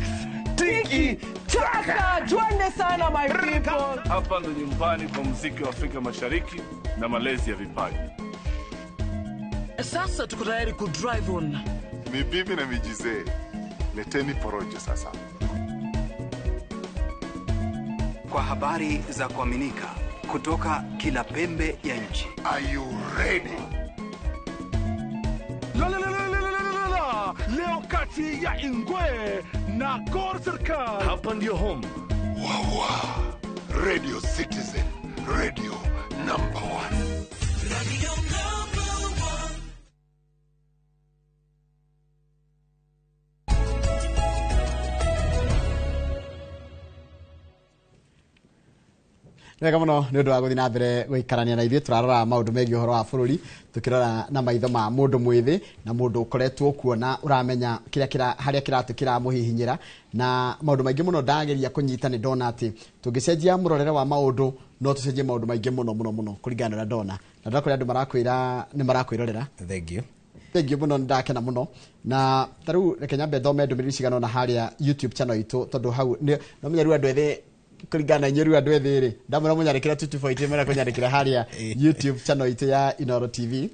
Speaker 7: tiki, taka. Twende sana my people.
Speaker 10: Hapa ndo nyumbani kwa muziki wa Afrika Mashariki na malezi ya vipaji.
Speaker 7: Sasa tuko tayari ku drive on.
Speaker 10: Mibibi na mijize. Leteni porojo sasa.
Speaker 11: Kwa habari za kuaminika kutoka kila pembe ya nchi.
Speaker 10: Are you ready? La. Leo kati ya Ingwe na Gor Serikali. Hapa ndio home. Wawa. Radio Citizen. Radio number 1. Radio number 1.
Speaker 1: Wega muno ni undu wa guthi na mbere guikarania na ithuĩ turarora maundu megiĩ ũhoro wa bũrũri tukirora na maitho ma mũndũ mwĩthĩ na mũndũ ũkoretwo kuona uramenya harĩa kĩratũ kĩramũhihinyĩra na maundu maingĩ muno ndageria kũnyita nĩ ndona atĩ tũngĩcenjia mũrorere wa maundu no tũcenjie maundu maingĩ muno kũringana na ndona na ndakũrĩa andũ marakwĩra nĩ marakwĩrorera. Thank you muno, ndakena muno na tarĩu reke nyambe thome ndũmĩrĩri cigana na harĩa YouTube channel itũ tondũ hau no menya rĩu andũ ethĩ kuringana nyeru andũ ethĩ rĩ ndamũra mũnyarĩkĩra tutuboite mera kũnyarĩkĩra harĩa YouTube channel itũ ya Inoro TV.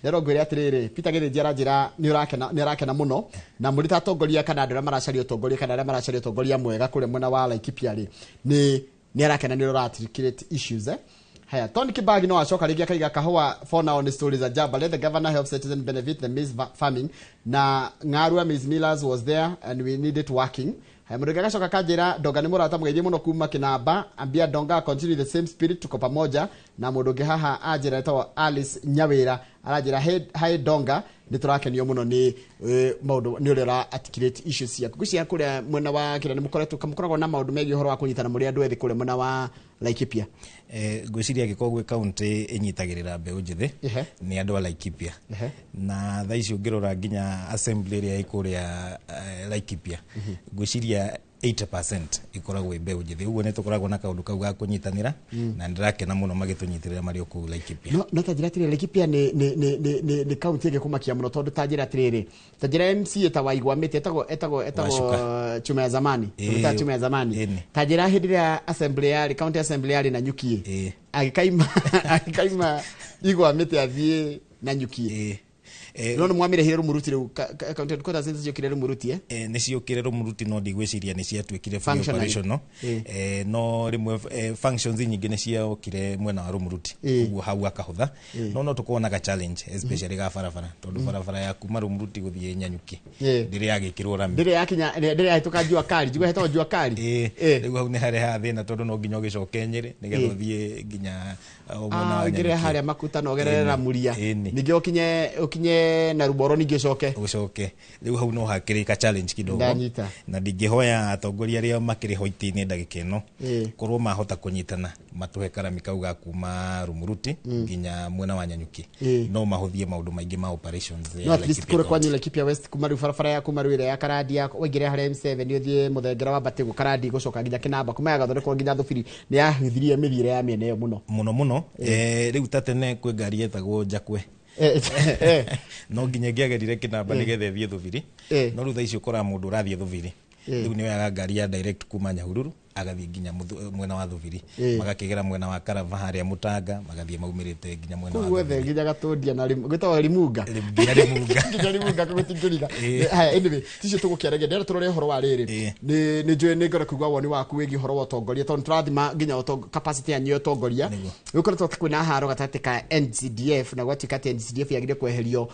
Speaker 1: Lero ngwĩre atĩrĩrĩ Peter Gĩthĩnji aranjĩra nĩ arakena muno na mũrĩ ta atongoria kana andũ arĩa maracaria ũtongoria kana arĩa maracaria ũtongoria mwega kũrĩa mwena wa Laikipia rĩ nĩ arakena nĩ ũratiricate issues Haya, Tony Kibaki no acoka rĩngĩ akaiga kahũa for now on stories at Jaba. Let the governor help citizens benefit the maize farming. Na Ngarua Maize Millers was there and we need it working. Haya, mũndũ agacoka kanjĩra Donga nĩ mũrata mũgeithie mũno kuma Kinamba. Ambia Donga continue the same spirit, tuko pamoja. Na mũndũ ũngĩ haha anjĩra etagwo Alice Nyawĩra aranjĩra hi Donga nĩ tũrakenio mũno nĩ maũndũ nĩ ũrĩa articulate issues ciaku. Ngwĩciria kũrĩa mwena wa kĩrĩa nĩ mũkoragwo na maũndũ megiĩ ũhoro wa kũnyitana mũrĩ andũ ethĩ kũrĩa mwena wa Laikipia.
Speaker 2: Ngwĩciria gĩkoragwo kaunti ĩnyitagĩrĩra mbeũ njĩthĩ nĩ andũ a Laikipia na thaa ici ũngĩrora nginya assembly ĩrĩa ĩkũrĩa Laikipia ngwĩciria 80% ikoragwo mbeũ njĩthĩ ũguo nĩ tũkoragwo na kaũndũ kau ga kũnyitanĩra na ndĩrakena mũno magĩtũnyitĩrĩra marĩ kũu Laikipia.
Speaker 1: No ta njĩra atĩrĩrĩ Laikipia nĩ kaunti ĩgĩkũmakia mũno tondũ ta njĩra atĩrĩrĩ ta njĩra MC ĩtagwo Igwamĩte etagwo chuma ya zamani chuma ya zamani ta njĩra hĩndĩ ĩrĩa assembly yarĩ county assembly yarĩ na Nyuki agĩkaima Igwamĩte athiĩ na Nyuki no nĩ mwamirehire rumuruti rĩu county headquarters nĩciokire rumuruti
Speaker 2: nĩciokire rumuruti no ndigwĩciria nĩciatuĩkire operational no rĩmwe functions nyingĩ nĩciokire mwena wa rumuruti ũguo hau akahũtha no tũkonaga challenge especially ga barabara tondũ barabara ya kuma rumuruti gũthiĩ Nyanyuki ndĩrĩ yagĩkĩrwo rami
Speaker 1: ndĩrĩ yahĩtũka Jua Kali njigua hetagwo Jua Kali
Speaker 2: rĩu hau nĩ harĩa thĩna tondũ no nginya ũgĩcoke Nyĩrĩ nĩgetha ũthiĩ nginya mwena wa
Speaker 1: Nyanyuki harĩa makuta no gerera Muria ningĩ ũkinye na Ruboro ningĩ
Speaker 2: ucoke rĩu hau no hakĩrĩ ka challenge kidogo na ndingĩhoya atongoria arĩa makĩrĩ hoiti-inĩ ndagĩka ĩno korwo mahota kũnyitana matũhe karami kau ga kuma Rumuruti nginya mwena wa Nyanyuki no mahũthie maũndũ maingĩ ma operations
Speaker 1: no at least kũrĩ kwa Laikipia West kuma rĩu barabara ya kuma rĩu ya Karadia waingĩre harĩa M7 ũthiĩ mũthengera wa Batĩgũ Karadi gũcoka nginya Kinamba kuma yagathondekwo nginya Thubiri nĩ yahũthirie mĩthiĩre ya mĩena ĩyo mũno
Speaker 2: rĩu ta tene kwĩ ngari yetagwo Njakwe no nginya ngiagerire kinamba nigethe thie thubiri no rutha icio kora mundu rathie thubiri riu ni oyaga ngari ya direct kuma Nyahururu agathie nginya mwena wa thubiri magakigera mwena wa Karava haria Mutanga magathie maumirite nginya mwena wa
Speaker 1: thubiri nginya gatundia na gwitawa Limunga nginya Limunga kugutingiriga haya anyway ticio tugukiarege ndera turore horo wa riri ni njue ni ngora kugwa woni waku wigi horo wa utongoria tondu turathima nginya capacity yanyu utongoria gukoretwo kwina haro gatati ka NCDF na gwatika ati NCDF yagire kweherio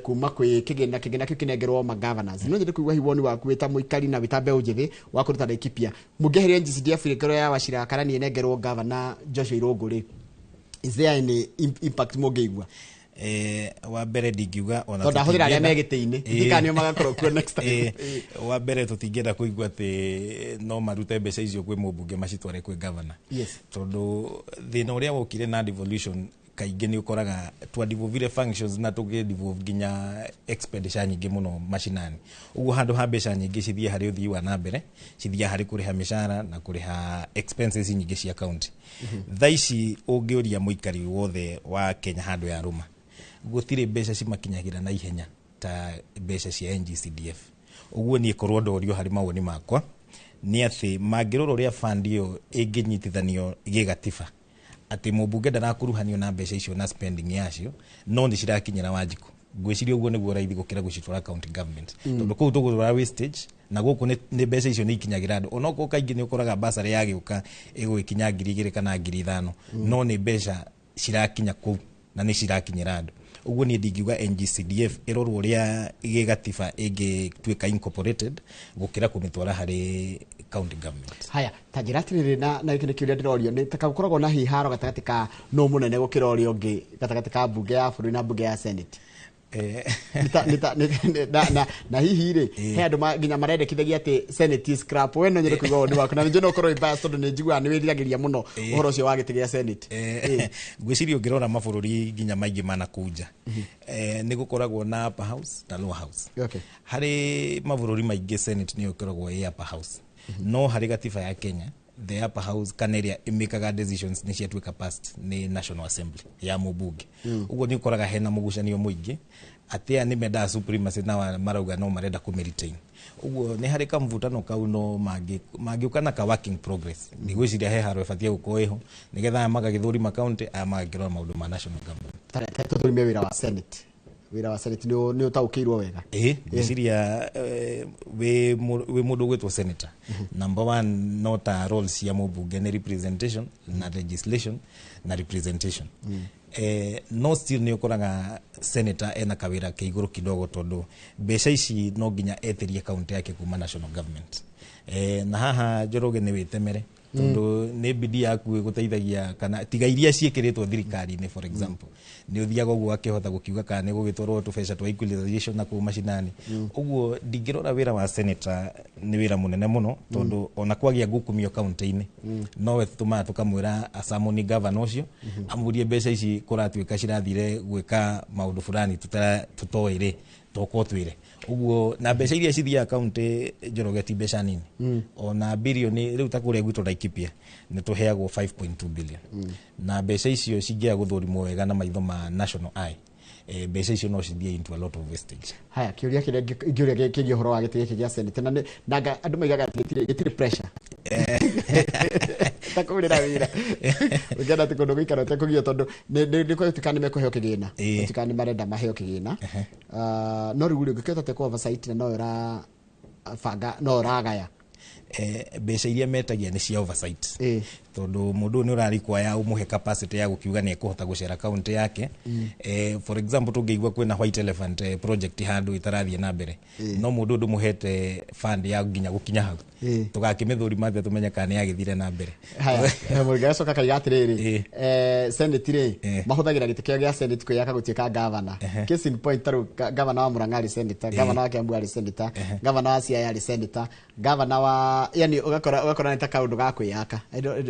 Speaker 1: kuma kwi kigina kiu kinengerwo ma governors no njire kugwa hiwoni waku wita muikari na wita mbeu njithi wa kuruta Laikipia mungeheria NCDF ikero ya Wachira Karani nengerwo governor Joshua Irongori is there any impact mungeigwa
Speaker 2: wa mbere ndingiuga
Speaker 1: ona tondu ahũthĩra arĩa megĩtĩ-inĩ ndikanio magakorwo kuo next time
Speaker 2: wa mbere tũtingĩenda kũigua atĩ no marute mbeca icio kwĩ mũmbunge macitware kwĩ governor tondũ thĩna ũrĩa wokire na devolution kaingĩ nĩ ũkoraga twadevolvire functions na tũgĩdevolve nginya expenditure nyingĩ mũno macinani ũguo handũ ha mbeca nyingĩ cithie harĩ ũthii wa na mbere cithia harĩ kũrĩha mĩcara na kũrĩha expenses nyingĩ cia county thaa ici ũngĩũria mũikari wothe wa Kenya handũ ya rũma gũtirĩ mbeca cimakinyagira na ihenya ta mbeca cia NGCDF ũguo niĩ korwo ndorio harĩ mawoni makwa nĩ atĩ mangĩrora ũrĩa fund ĩyo ĩngĩnyitithanio gĩgatiba ati mũmbunge ndarakuruhanio na mbeca icio na spending yacio no nĩ cirakinyira Wanjiku ngwĩciria ũguo nĩguo raithi gũkĩra gũcitwara county government tondũ kũu tũgũtwara wastage na gũkũ nĩ mbeca icio nĩ ikinyagira andũ ona ũkũ kaingĩ nĩ ũkoraga basarĩ yagĩũka ĩgũikinya 2,000 kana 5,000 no nĩ mbeca cirakinya kũu na nĩ cirakinyira andũ ũguo niĩ ndingiuga NGCDF ĩrorwo ũrĩa gĩgatiba ĩngĩtuĩka incorporated gũkĩra kũmĩtwara harĩ county government.
Speaker 1: Haya tanjiratirire na gĩkĩ kĩũria ndĩrorio nĩ takakoragwo na hiharo gatagatĩ ka no mũnene gũkĩra ũrĩa ũngĩ gatagatĩ ka mbunge ya bũrũri na mbunge ya senate na hihi rĩ he andũ nginya marendekithagia atĩ senate scrap we no nyende kuiga ũndũ waku na njeno ũkorwo bias tondũ nĩ njiguaga nĩ wĩriragĩria mũno ũhoro ũcio wa gĩtĩ gĩa senate
Speaker 2: ngwĩciria ũngĩrora mabũrũri nginya maingĩ manakunja nĩ gũkoragwo na upper house na lower house harĩ mabũrũri maingĩ senate nĩ ũkoragwo ĩ upper house no harĩ gatiba ya Kenya the upper house kana ĩrĩa ĩmĩkaga decisions nĩ ciatuĩka passed nĩ National Assembly ya mũmbunge ũguo nĩ ũkoraga hena mũgucanio mũingĩ atĩa nĩ menda supremacy na marauga no marenda kũmeritain ũguo nĩ harĩ kamvutano kau no mangĩũka na ka working progress nĩ gwĩciria he haro ĩbatie gũkorwo ĩho nĩgetha magagĩthũrima county magagĩkĩrora maũndũ ma national government
Speaker 1: tũthũrime wĩra wa senate nĩ ũtaũkĩirwo wega
Speaker 2: ngwĩciria wĩ mũndũ ũgwĩtwo senator number 1 no ta roles cia mũmbunge nĩ representation na legislation na representation no still nĩ ũkoraga senator ena kawĩra kĩ igũrũ kidogo tondũ mbeca ici no nginya eterie county yake kuma national government na haha Njoroge nĩ wĩtemere tondũ nĩ bidii yaku gũteithagia kana tiga iria ciĩkĩrĩtwo thirikari-inĩ for example nĩ ũthiaga ũguo akĩhota gũkiuga kana nĩ gũgĩtwarwo tũbeca twa equalization na kũu macinani ũguo ndingĩrora wĩra wa senator nĩ wĩra mũnene mũno tondũ ona kwagĩa ngukumio county-inĩ nowe tũtũmaga tũkamwĩra asamoni governor ũcio amũrie mbeca ici kũratuĩka cirathire gwĩka maũndũ fulani tũtoĩ toko twire uguo na mbeca iria cithia county Njoroge ti mbeca nini ona bilioni riu ta kuria gwitũ Laikipia nĩ tũheagwo 5.2 billion na mbeca icio cingĩa gũthũrimwo wega na maitho ma national eye mbeca icio no cithie into a lot of wastage.
Speaker 1: Haya kiuria kĩrĩa ingĩũria kĩgiĩ ũhoro wa gĩtĩ gĩkĩ gĩa senate na andũ maigaga gĩtirĩ pressure takurira wira ugenda tikondo gikara tekugio tondu ni ko tukani mekoheo kigina tukani marenda maheo kigina no riguri ngiketa te ko oversight na no ra fanga no ragaya
Speaker 2: mbeca iria metagia nĩ cia oversight tondu mundu nĩ ũrarikwa ya umuhe capacity ya gukiuga nĩ ekũhota gucera county yake for example tungĩigua kwĩna white elephant project handu itarathie na mbere no mundu ndumuhete fund ya nginya gukinya hau tugakĩmĩthũri mathe tumenye kana nĩ yagĩthire na mbere.
Speaker 1: Haya mũgacoka kaiga atĩrĩrĩ senate rĩ mahũthagĩra gĩtĩ kĩao gĩa senate kwĩyaka gũtuĩka governor case in point taru governor wa Murang'a arĩ senator governor wa Kiambu arĩ senator governor wa Siaya arĩ senator governor wa yani ugakora nĩ ta kaũndũ ga kwĩyaka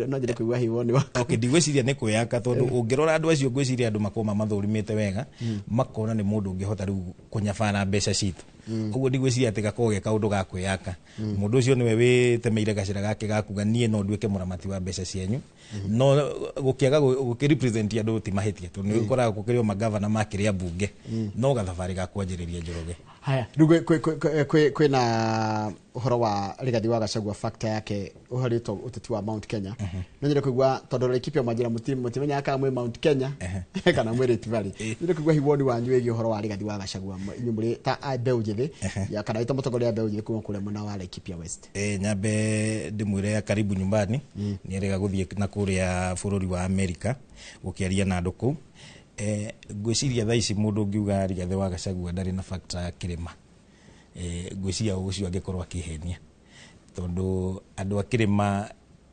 Speaker 1: no njĩre kũigua hiwoni wako.
Speaker 2: Okay ndigwĩciria nĩ kwĩyaka tondu ũngĩrora andũ acio ngwĩciria andũ makoma mathũrimĩte wega makona nĩ mũndũ ũngĩhota rĩu kũnyabara mbeca citũ Uguo ndigwiciria ati gakoge kaundu ga kwiyaka mundu ucio niwe witemeire gacira gake gakuga nie no nduike muramati wa mbeca cianyu no gukiaga gukirepresent andu ti mahitia to ni ukora gukirio magavana makiria bunge no gathabari ga kwanjiriria Njoroge.
Speaker 1: Haya, kwina uhoro wa Rigathi wa Gachagua factor yake uharito uteti wa Mount Kenya. Nonyere kuigua tondu Laikipia majira mutimenya aka mwe Mount Kenya kana mwe Rift Valley. Nonyere kuigua hiwoni wanyu wegi uhoro wa Rigathi wa Gachagua nyumuri ta Mbeũ Njĩthĩ ya kana ita mutongoria Mbeũ Njĩthĩ kuma kule mwena wa Laikipia West.
Speaker 2: Nyambe ndimwire karibu nyumbani nierega guthie na kuria bururi wa America gukiaria na andu kuu. Gwiciria thaa ici mundu ngiuga Rigathi wa Gachagua ndari na factor kirima. Gwiciria ucio angekorwo akihenia tondu andu akirima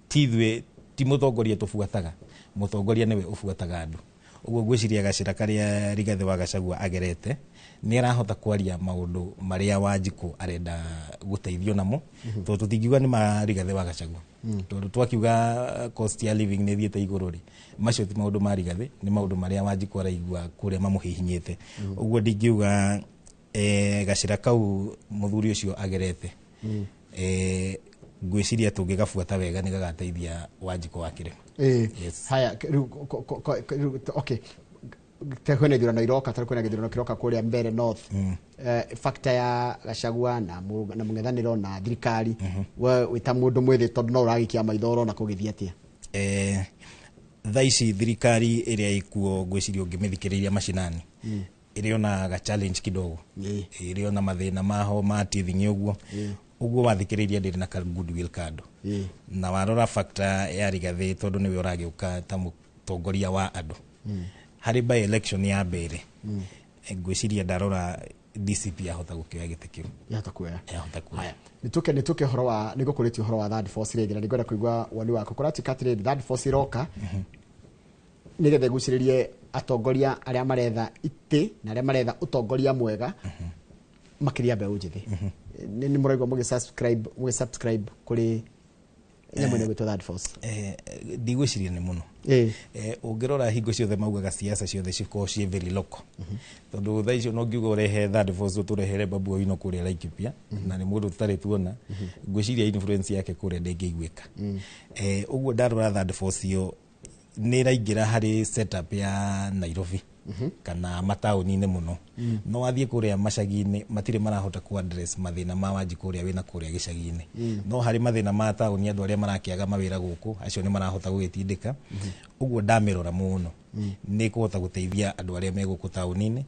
Speaker 2: tithwe ti mutongoria tufuataga mutongoria niwe ufuataga andu. Uguo gwiciria gacira karia Rigathi wa Gachagua agerete ni arahota kwaria maundu maria Wanjiku arenda guteithio namo tondu tutingiuga ni ma Rigathi wa Gachagua tondu twakiuga cost ya living ni thiete iguru ri macio ti maundu ma Rigathi ni maundu maria Wanjiku araigua kuria mamuhihinyete. Uguo ndingiuga gacira kau muthuri ucio agerete gwiciria tungigafuata wega ni gagateithia Wanjiku wa kirima.
Speaker 1: Haya okay tekwene thurano iroka tari kwena githurano kiroka kuria mbere north factor ya Gachagua na mung'ethaniro na thirikari we wita mundu mwithi tondu no uragikia maithoro na kugithia atia.
Speaker 2: Thaici thirikari iria ikuo gwiciria ungimithikiriria mashinani irio na ga challenge kidogo irio na mathina maho matithingi uguo wathikiriria ndiri na goodwill card na warora factor ya Rigathi tondu niwe uragiuka ta mutongoria wa andu hari by election ya mbere gwiciria ndarora DCP ahota gukioya gite kiu
Speaker 1: yahota kuoya. Haya nituke horo wa nigukuritio horo wa third force rege na nigwenda kuigua wani wako kurati katire third force iroka nigethe guciririe atongoria aria maretha ite na aria maretha utongoria mwega makiria Mbeũ Njĩthĩ. Ni muraigwa mugi subscribe kuri nyamwene gwitwo third force.
Speaker 2: Ndigwiciria ni muno ungirora hingo ciothe maugaga siasa ciothe ciko cie very local tondu thaa icio no ngiuga urehe third force turehere Babu Owino kuria Laikipia na ni mundu tutari tuona gwiciria influence yake kuria ndingiiguika. Uguo ndarora third force yo ni raingira hari setup ya Nairobi kana matauni-ini muno no athie kuria macagi-ini matire marahota ku address mathina ma Wanjiku kuria wina kuria gicagi-ini no hari mathina ma tauni andu aria marakiaga mawira guku acio ni marahota gugitindika. Uguo ndamirora muno ni kuhota guteithia andu aria me guku tauni-ini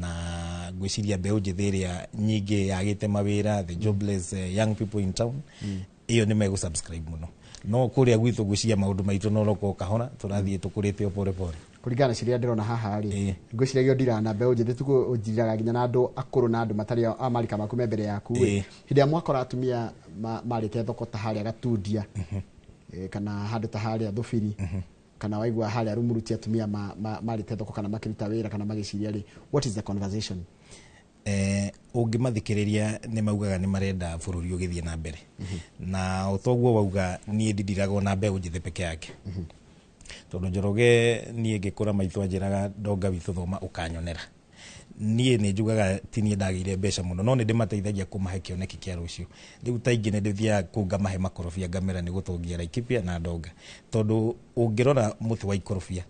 Speaker 2: na gwiciria Mbeũ Njĩthĩ iria nyingi yagite mawira the jobless young people in town iyo ni megu subscribe muno no kuria gwitu gwiciria maundu maitu no roko kahora turathie tukurite pore pore
Speaker 1: kurigana ciria ndirona haha ri ngwiciria ndira na Mbeũ Njĩthĩ tuko ujiraga ginya na andu akuru na andu matari amarika makume mbere yaku hindia mwakora atumia marite thoko ta haria Gatundia kana handu ta haria Thubiri kana waigua haria Rumuruti atumia marite thoko kana makiruta wira kana magiciria ri what is the conversation? Ungimathikiriria ni maugaga ni marenda bururi ugithie na mbere na utoguo wauga nie ndindirago na Mbeũ Njĩthĩ peke yake tondu Njoroge nie ngikura maitho anjiraga ndonga witu thoma ukanyonera nie ni njugaga tinie ndagire mbeca muno no ni ndimateithagia kumahe kioneki kia rucio riu taingi ni ndithia kunga mahe makorofia ngamera ni gutongia Laikipia na ndonga tondu ungirora muthi wa ikorofia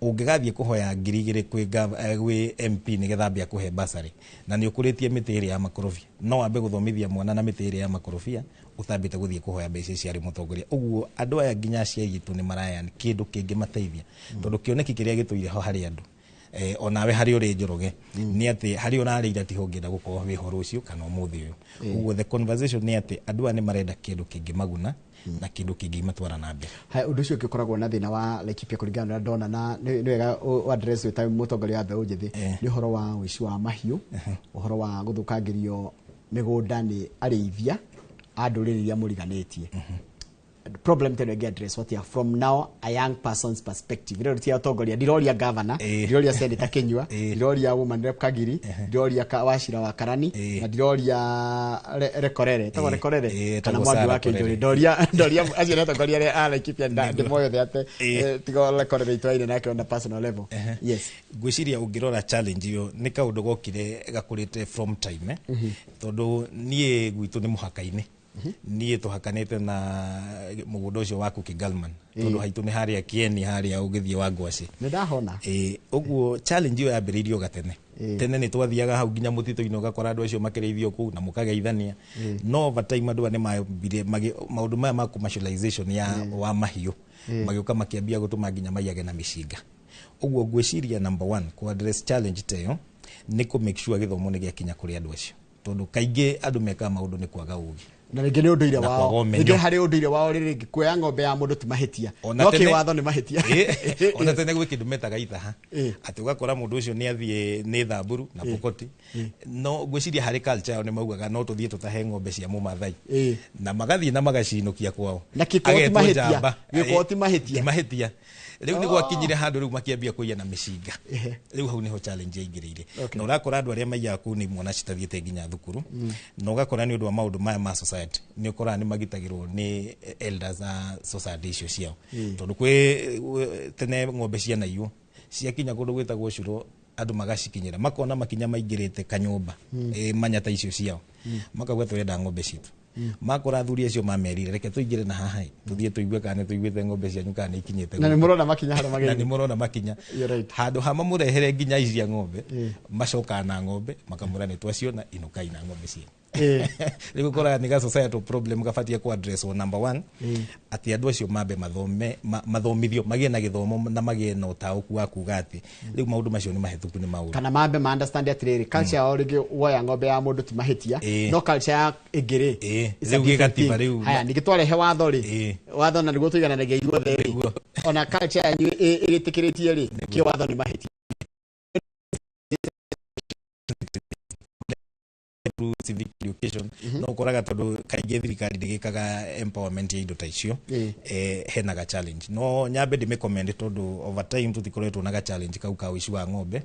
Speaker 1: ungigathie kuhoya 2,000 gwi MP ni gethambia kuhe basari na ni ukuritie mitiri ya makorofia no ambe guthomithia mwana na mitiri ya makorofia utambite guthie kuhoya mbeca ciari mutongoria. Uguo andu aya nginya aciari gitu ni maraya ni kindu kingi mateithia tondu kioneki kiria gituire ho hari andu onawe hari uri Njoroge ni ati hari urarira ti hongenda gukorwo wi ho rucio kana umuthi uyu. Uguo the conversation ni ati andu ani marenda kindu kingi maguna na kindu kingi matwara na mbere. Hai undu ucio kikoragwo na thina wa Laikipia kurigana na ndona na ni wega address we time mutongoria wa Mbeũ Njĩthĩ ni horo wa wici wa mahiu uhoro wa guthukangirio migunda ni arĩithia andu rĩrĩa muriganitie problem teno get address what from now a young person's perspective rero tia utongoria ndiroria governor ndiroria senator Kenyua ndiroria woman rep Kagiri ndiroria Wachira wa Karani na ndiroria rekorere tago rekorere kana mwandu wake njori ndiroria acio netongoria re ala Laikipia ndi moyo theate tigo rekorere itwaine nake on a personal level yes
Speaker 2: gwiciria ungirora challenge yo ni kaundu gokire gakurite from time tondu nie gwitu ni muhaka-ini nie tuhakanete na mugundo ucio waku Kigalman tondu haitu ni haria Kieni haria ugithie wa Ngwaci
Speaker 1: ni ndahona
Speaker 2: uguo challenge yo yambiririo gatene tene ni twathiaga hau nginya mutito-ini ugakora andu acio makireithio ku na mukageithania no over time andu ni maundu maya ma commercialization ya wa mahiu magiuka makiambia gutuma nginya maiage na mishinga uguo gwiciria number 1 ku address challenge teyo ni ku make sure githomo ni giakinya kuri andu acio tondu kaingi andu meka maundu ni kwaga ugi
Speaker 1: na rĩngĩ nĩ ũndũire wao rĩngĩ harĩ ũndũire wao rĩngĩ kuoya ng'ombe ya mũndũ ti mahĩtia no kĩwatho nĩ mahĩtia
Speaker 2: ona tene gwĩ kĩndũ metaga itaha atĩ ũgakora mũndũ ũcio nĩ athiĩ nĩ Thamburu na Pokoti no ngwĩciria harĩ culture yao nĩ maugaga no tũthiĩ tũtahe ng'ombe cia Mũmathai na magathiĩ na magacinũkia kwao
Speaker 1: na gĩkorwo ti
Speaker 2: mahĩtia rĩu nĩ gwakinyire handũ rĩu makiambia kũiya na mĩcinga rĩu hau nĩho challenge yaingĩrĩire na ũrakora andũ arĩa maiyaga kũu nĩ mwana citathiĩte nginya thukuru na ũgakora nĩ ũndũ wa maũndũ maya ma society nĩ ũkoraga nĩ magitagĩrwo nĩ elders a society icio ciao tondũ kwĩ tene ng'ombe cianaiywo ciakinya kũndũ gwĩtagwo Curo andũ magacikinyĩra makona makinya maingĩrĩte kanyũmba manyata icio ciao makauga tũrenda ng'ombe citũ makora athuri acio mamerire reke tuingire na haha tuthie tuigue kana tuiguite ng'ombe cianyu kana nĩ ikinyĩte
Speaker 1: na nĩ mũrona makinya harĩa mageni
Speaker 2: na nĩ mũrona makinya handũ hama mũrehere nginya icia ng'ombe macoka na ng'ombe makamũra nĩ twacio na inukai na ng'ombe cianyu rĩu ũkoraga nĩ ga societal problem gabatie ku address number 1 atĩ andũ acio mambe mathomithio magĩe na gĩthomo na magĩe na ũtaũku wa kuga atĩ rĩu maũndũ macio nĩ mahĩtũku nĩ maũndũ kana mambe ma understand atĩrĩrĩ culture yao rĩngĩ woya ng'ombe ya mũndũ ti mahĩtia no culture ya ĩngĩ rĩu gĩgatiba rĩu
Speaker 1: haya ningĩ twarehe watho rĩ watho na nĩguo tũigananagia ithuothe rĩ ona culture yanyu ĩgĩtĩkĩrĩtie rĩ kĩ watho nĩ mahĩtia
Speaker 2: civic education no koraga tondu kaingĩ thirikari ndĩgĩkaga empowerment ya indo ta icio henaga challenge no nyambe ndĩmĩcommend tondu over time tũtikoretwo na ga challenge kau ka ũici wa ng'ombe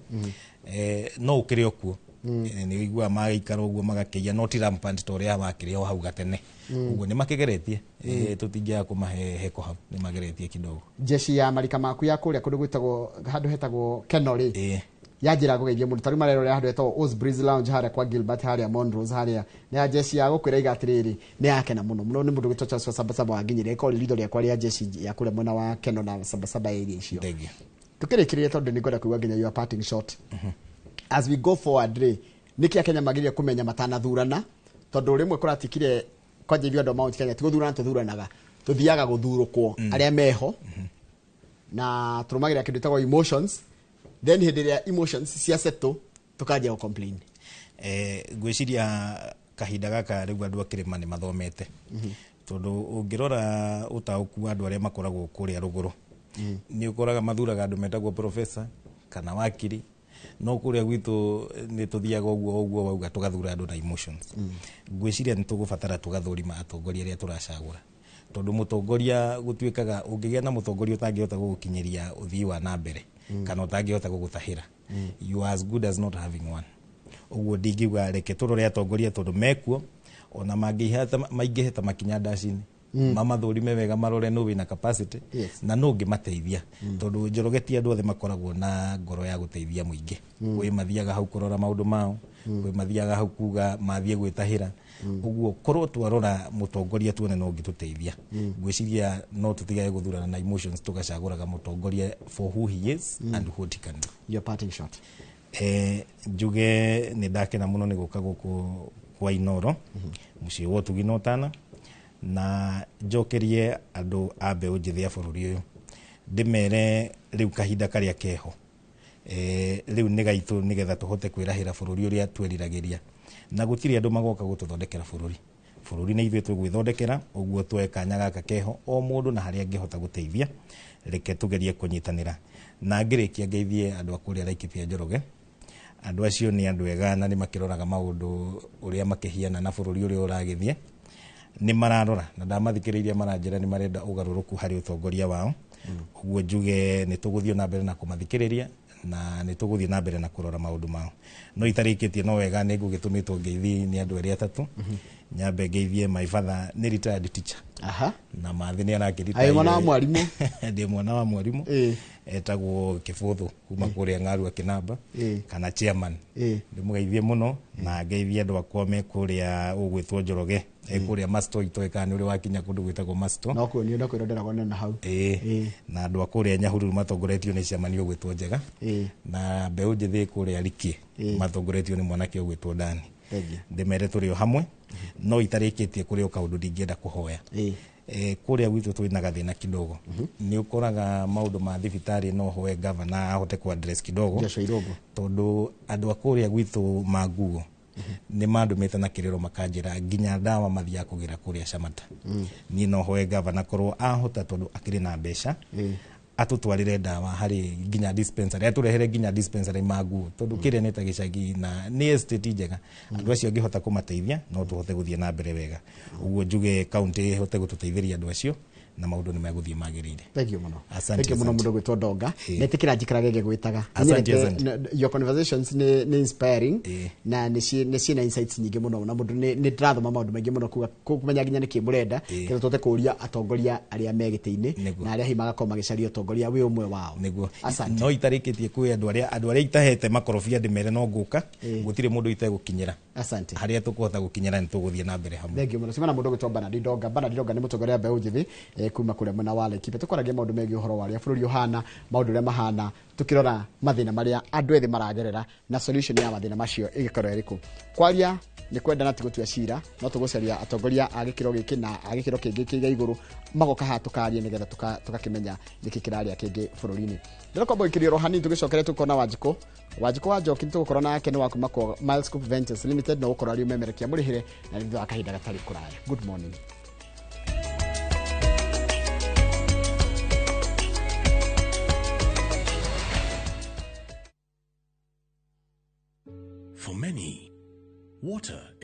Speaker 2: no ũkĩrĩ okuo nĩ wĩigua magaikara ũguo magakĩia no ti rampant ta ũrĩa wakĩrĩ o hau gatene ũguo nĩ makĩgeretie tũtingĩaga kũmahe heko hau nĩ mageretie kidogo
Speaker 1: jeshi ya marika maku ya kũrĩa kũndũ gwĩtagwo handũ hetagwo Kenori yanjira gugeithia mundu tari marero ya handu etwo Oz Breeze Lounge haria kwa Gilbert haria Monrose haria na jeshi ya gukwira igatiriri ni yake na muno ni mundu gitwa Charles Sabasaba wanginyire ko lido ria kwa ria jeshi ya kule mwena wa Keno na Sabasaba area icio tukirikirie tondu ni ngoda kuiwa nginya your parting shot as we go forward niki ya Kenya magiria kumenya matana thurana tondu rimwe kuratikire kwaje bio ndo Mount Kenya tuguthurana tuthuranaga tuthiaga guthurukwo aria meho na turumagira kindu tagwo emotions then hediria emotions cia settle tukaje o complain
Speaker 2: gwiciria kahinda gaka riu andu akirima ni mathomete tondu ungirora utauku andu aria makoragwo kuria ruguru ni ukoraga mathuraga andu metagwo professor kana wakiri no kuria gwitu ni tuthiaga uguo wauga tugathura andu na emotions gwiciria ni tugubatara tugathurima atongoria aria turacagura tondu mutongoria gutwikaga ungigia na mutongoria utangihota gukinyiria uthii wa na mbere kana utangihota gugutahira you are as good as not having one uguo ndingiuga reke turore atongoria tondu mekuo ona maingiheta makinya ndacini mamathurime wega marore no wina capacity na no ngimateithia tondu njorogeti andu othe makoragwo na ngoro ya guteithia muingi kwi mathiaga hau kurora maundu mao kwi mathiaga hau kuga mathie gwitahira uguo korwo twarora mutongoria tuone no ngituteithia gwiciria no tutigage guthurana na emotions tugacaguraga mutongoria for who he is and what he can do.
Speaker 1: Your parting shot.
Speaker 2: Njuge ni ndakena muno ni guka guku kwa Inoro muciĩ wa Tuginotana na njokerie andu a mbeũ njĩthĩ a bũrũri ũyũ ndimere riu kahinda karia keho riu nĩ gaitũ nĩgetha tũhote kwĩrahĩra bũrũri ũrĩa tweriragĩria na gũtirĩ andũ magoka gũtũthondekera bũrũri nĩ ithuĩ twĩgwĩthondekera ũguo tuoe kanya gaka keho o mũndũ na harĩa angĩhota gũteithia reke tugerie kũnyitanĩra na ngĩrĩkia ngeithie andũ a kũrĩa Laikipia Njoroge andũ acio nĩ andũ ega na nĩ makĩroraga maũndũ ũrĩa makĩhiana na bũrũri ũrĩa ũragĩthie ni mararora na ndamathikiriria maranjira ni marenda ugaruruku hari utongoria wao uguo njuge ni tuguthio na mbere na kumathikiriria na ni tuguthio na mbere na kurora maundu mao no itarikitie no wega ni ngugitumitwo ngeithi ni andu eri atatu nyambe ngeithie my father ni retired teacher na mathi ni arakirita
Speaker 1: ai mwana wa mwarimu
Speaker 2: ndi mwana wa mwarimu etagwo Kibuthu kuma kuria Ng'aru Kinamba kana chairman ndi mugeithie muno na ngeithie andu akwa me kuria ugwitwo Njoroge kuria Masto itoekani uri wakinya kundu gwitagwo Masto
Speaker 1: no ku ni ndo kwirondera gone na hau
Speaker 2: na andu akuria Nyahururu matongoretio ni ciamanio gwitwo Njega na mbeu njithi kuria Riki matongoretio ni mwanake ugwitwo Dani ndimere turi o hamwe no itarikitie kuri kaundu ndingienda kuhoya kuria gwitu twina gathina kidogo ni ukoraga maundu ma thibitari no hoe governor ahote ku address kidogo tondu andu akuria gwitu maguo ni mandu metana kiriro makanjira nginya dawa mathia kugira kuria Shamata ni no hoe governor korwo ahota tondu akiri na mbeca atutwarire dawa hari nginya dispensary aturehere nginya dispensary magu tondu kire neta gicagi na ni estate njega andu acio ngihota kumateithia no tuhote guthie na mbere wega uguo njuge county hote gututeithiria andu acio na maundu ni maguthie magirire.
Speaker 1: Thank you muno.
Speaker 2: Thank
Speaker 1: you muno mundu gwitwo Ndonga netikira njikara gege gwitaga your conversations ni inspiring na ni na insights nyingi muno na mundu ni ndirathoma maundu maingi muno kumenya nginya niki murenda kero tote kuria atongoria aria megiteini na aria himaga ko magicaria atongoria wi umwe wao
Speaker 2: niguo no itarikitie kwi andu aria itahete makorofia ndimere no nguka gutire mundu itegukinyira
Speaker 1: asante
Speaker 2: haria tukuhota gukinyira ni tuguthie na mbere hamwe.
Speaker 1: Thank you muno simana mundu gwitwo Bernard Ndonga ni mutongoria mbeu njithi kuma kuria mwena wa Laikipia tukoragia maundu megi uhoro waria bururi uhana maundu ria mahana tukirora mathina maria andu ethi maragerera na solution ya mathina macio igikorwo iriku kwaria ni kwenda na tigutua cira no tugucaria atongoria agikiro giki na agikiro kingi kiga iguru magoka ha tukarie nigetha tukakimenya niki kiraria kingi bururini ndiro kombo ikiriro hani tugicokere tukona Wanjiko wa Njoki tugukorana yake ni wakuma kwa Milescope Ventures Limited no ukorari umemerekia murihire na ndio akahinda gatari kuraya. Good morning.
Speaker 5: For many, water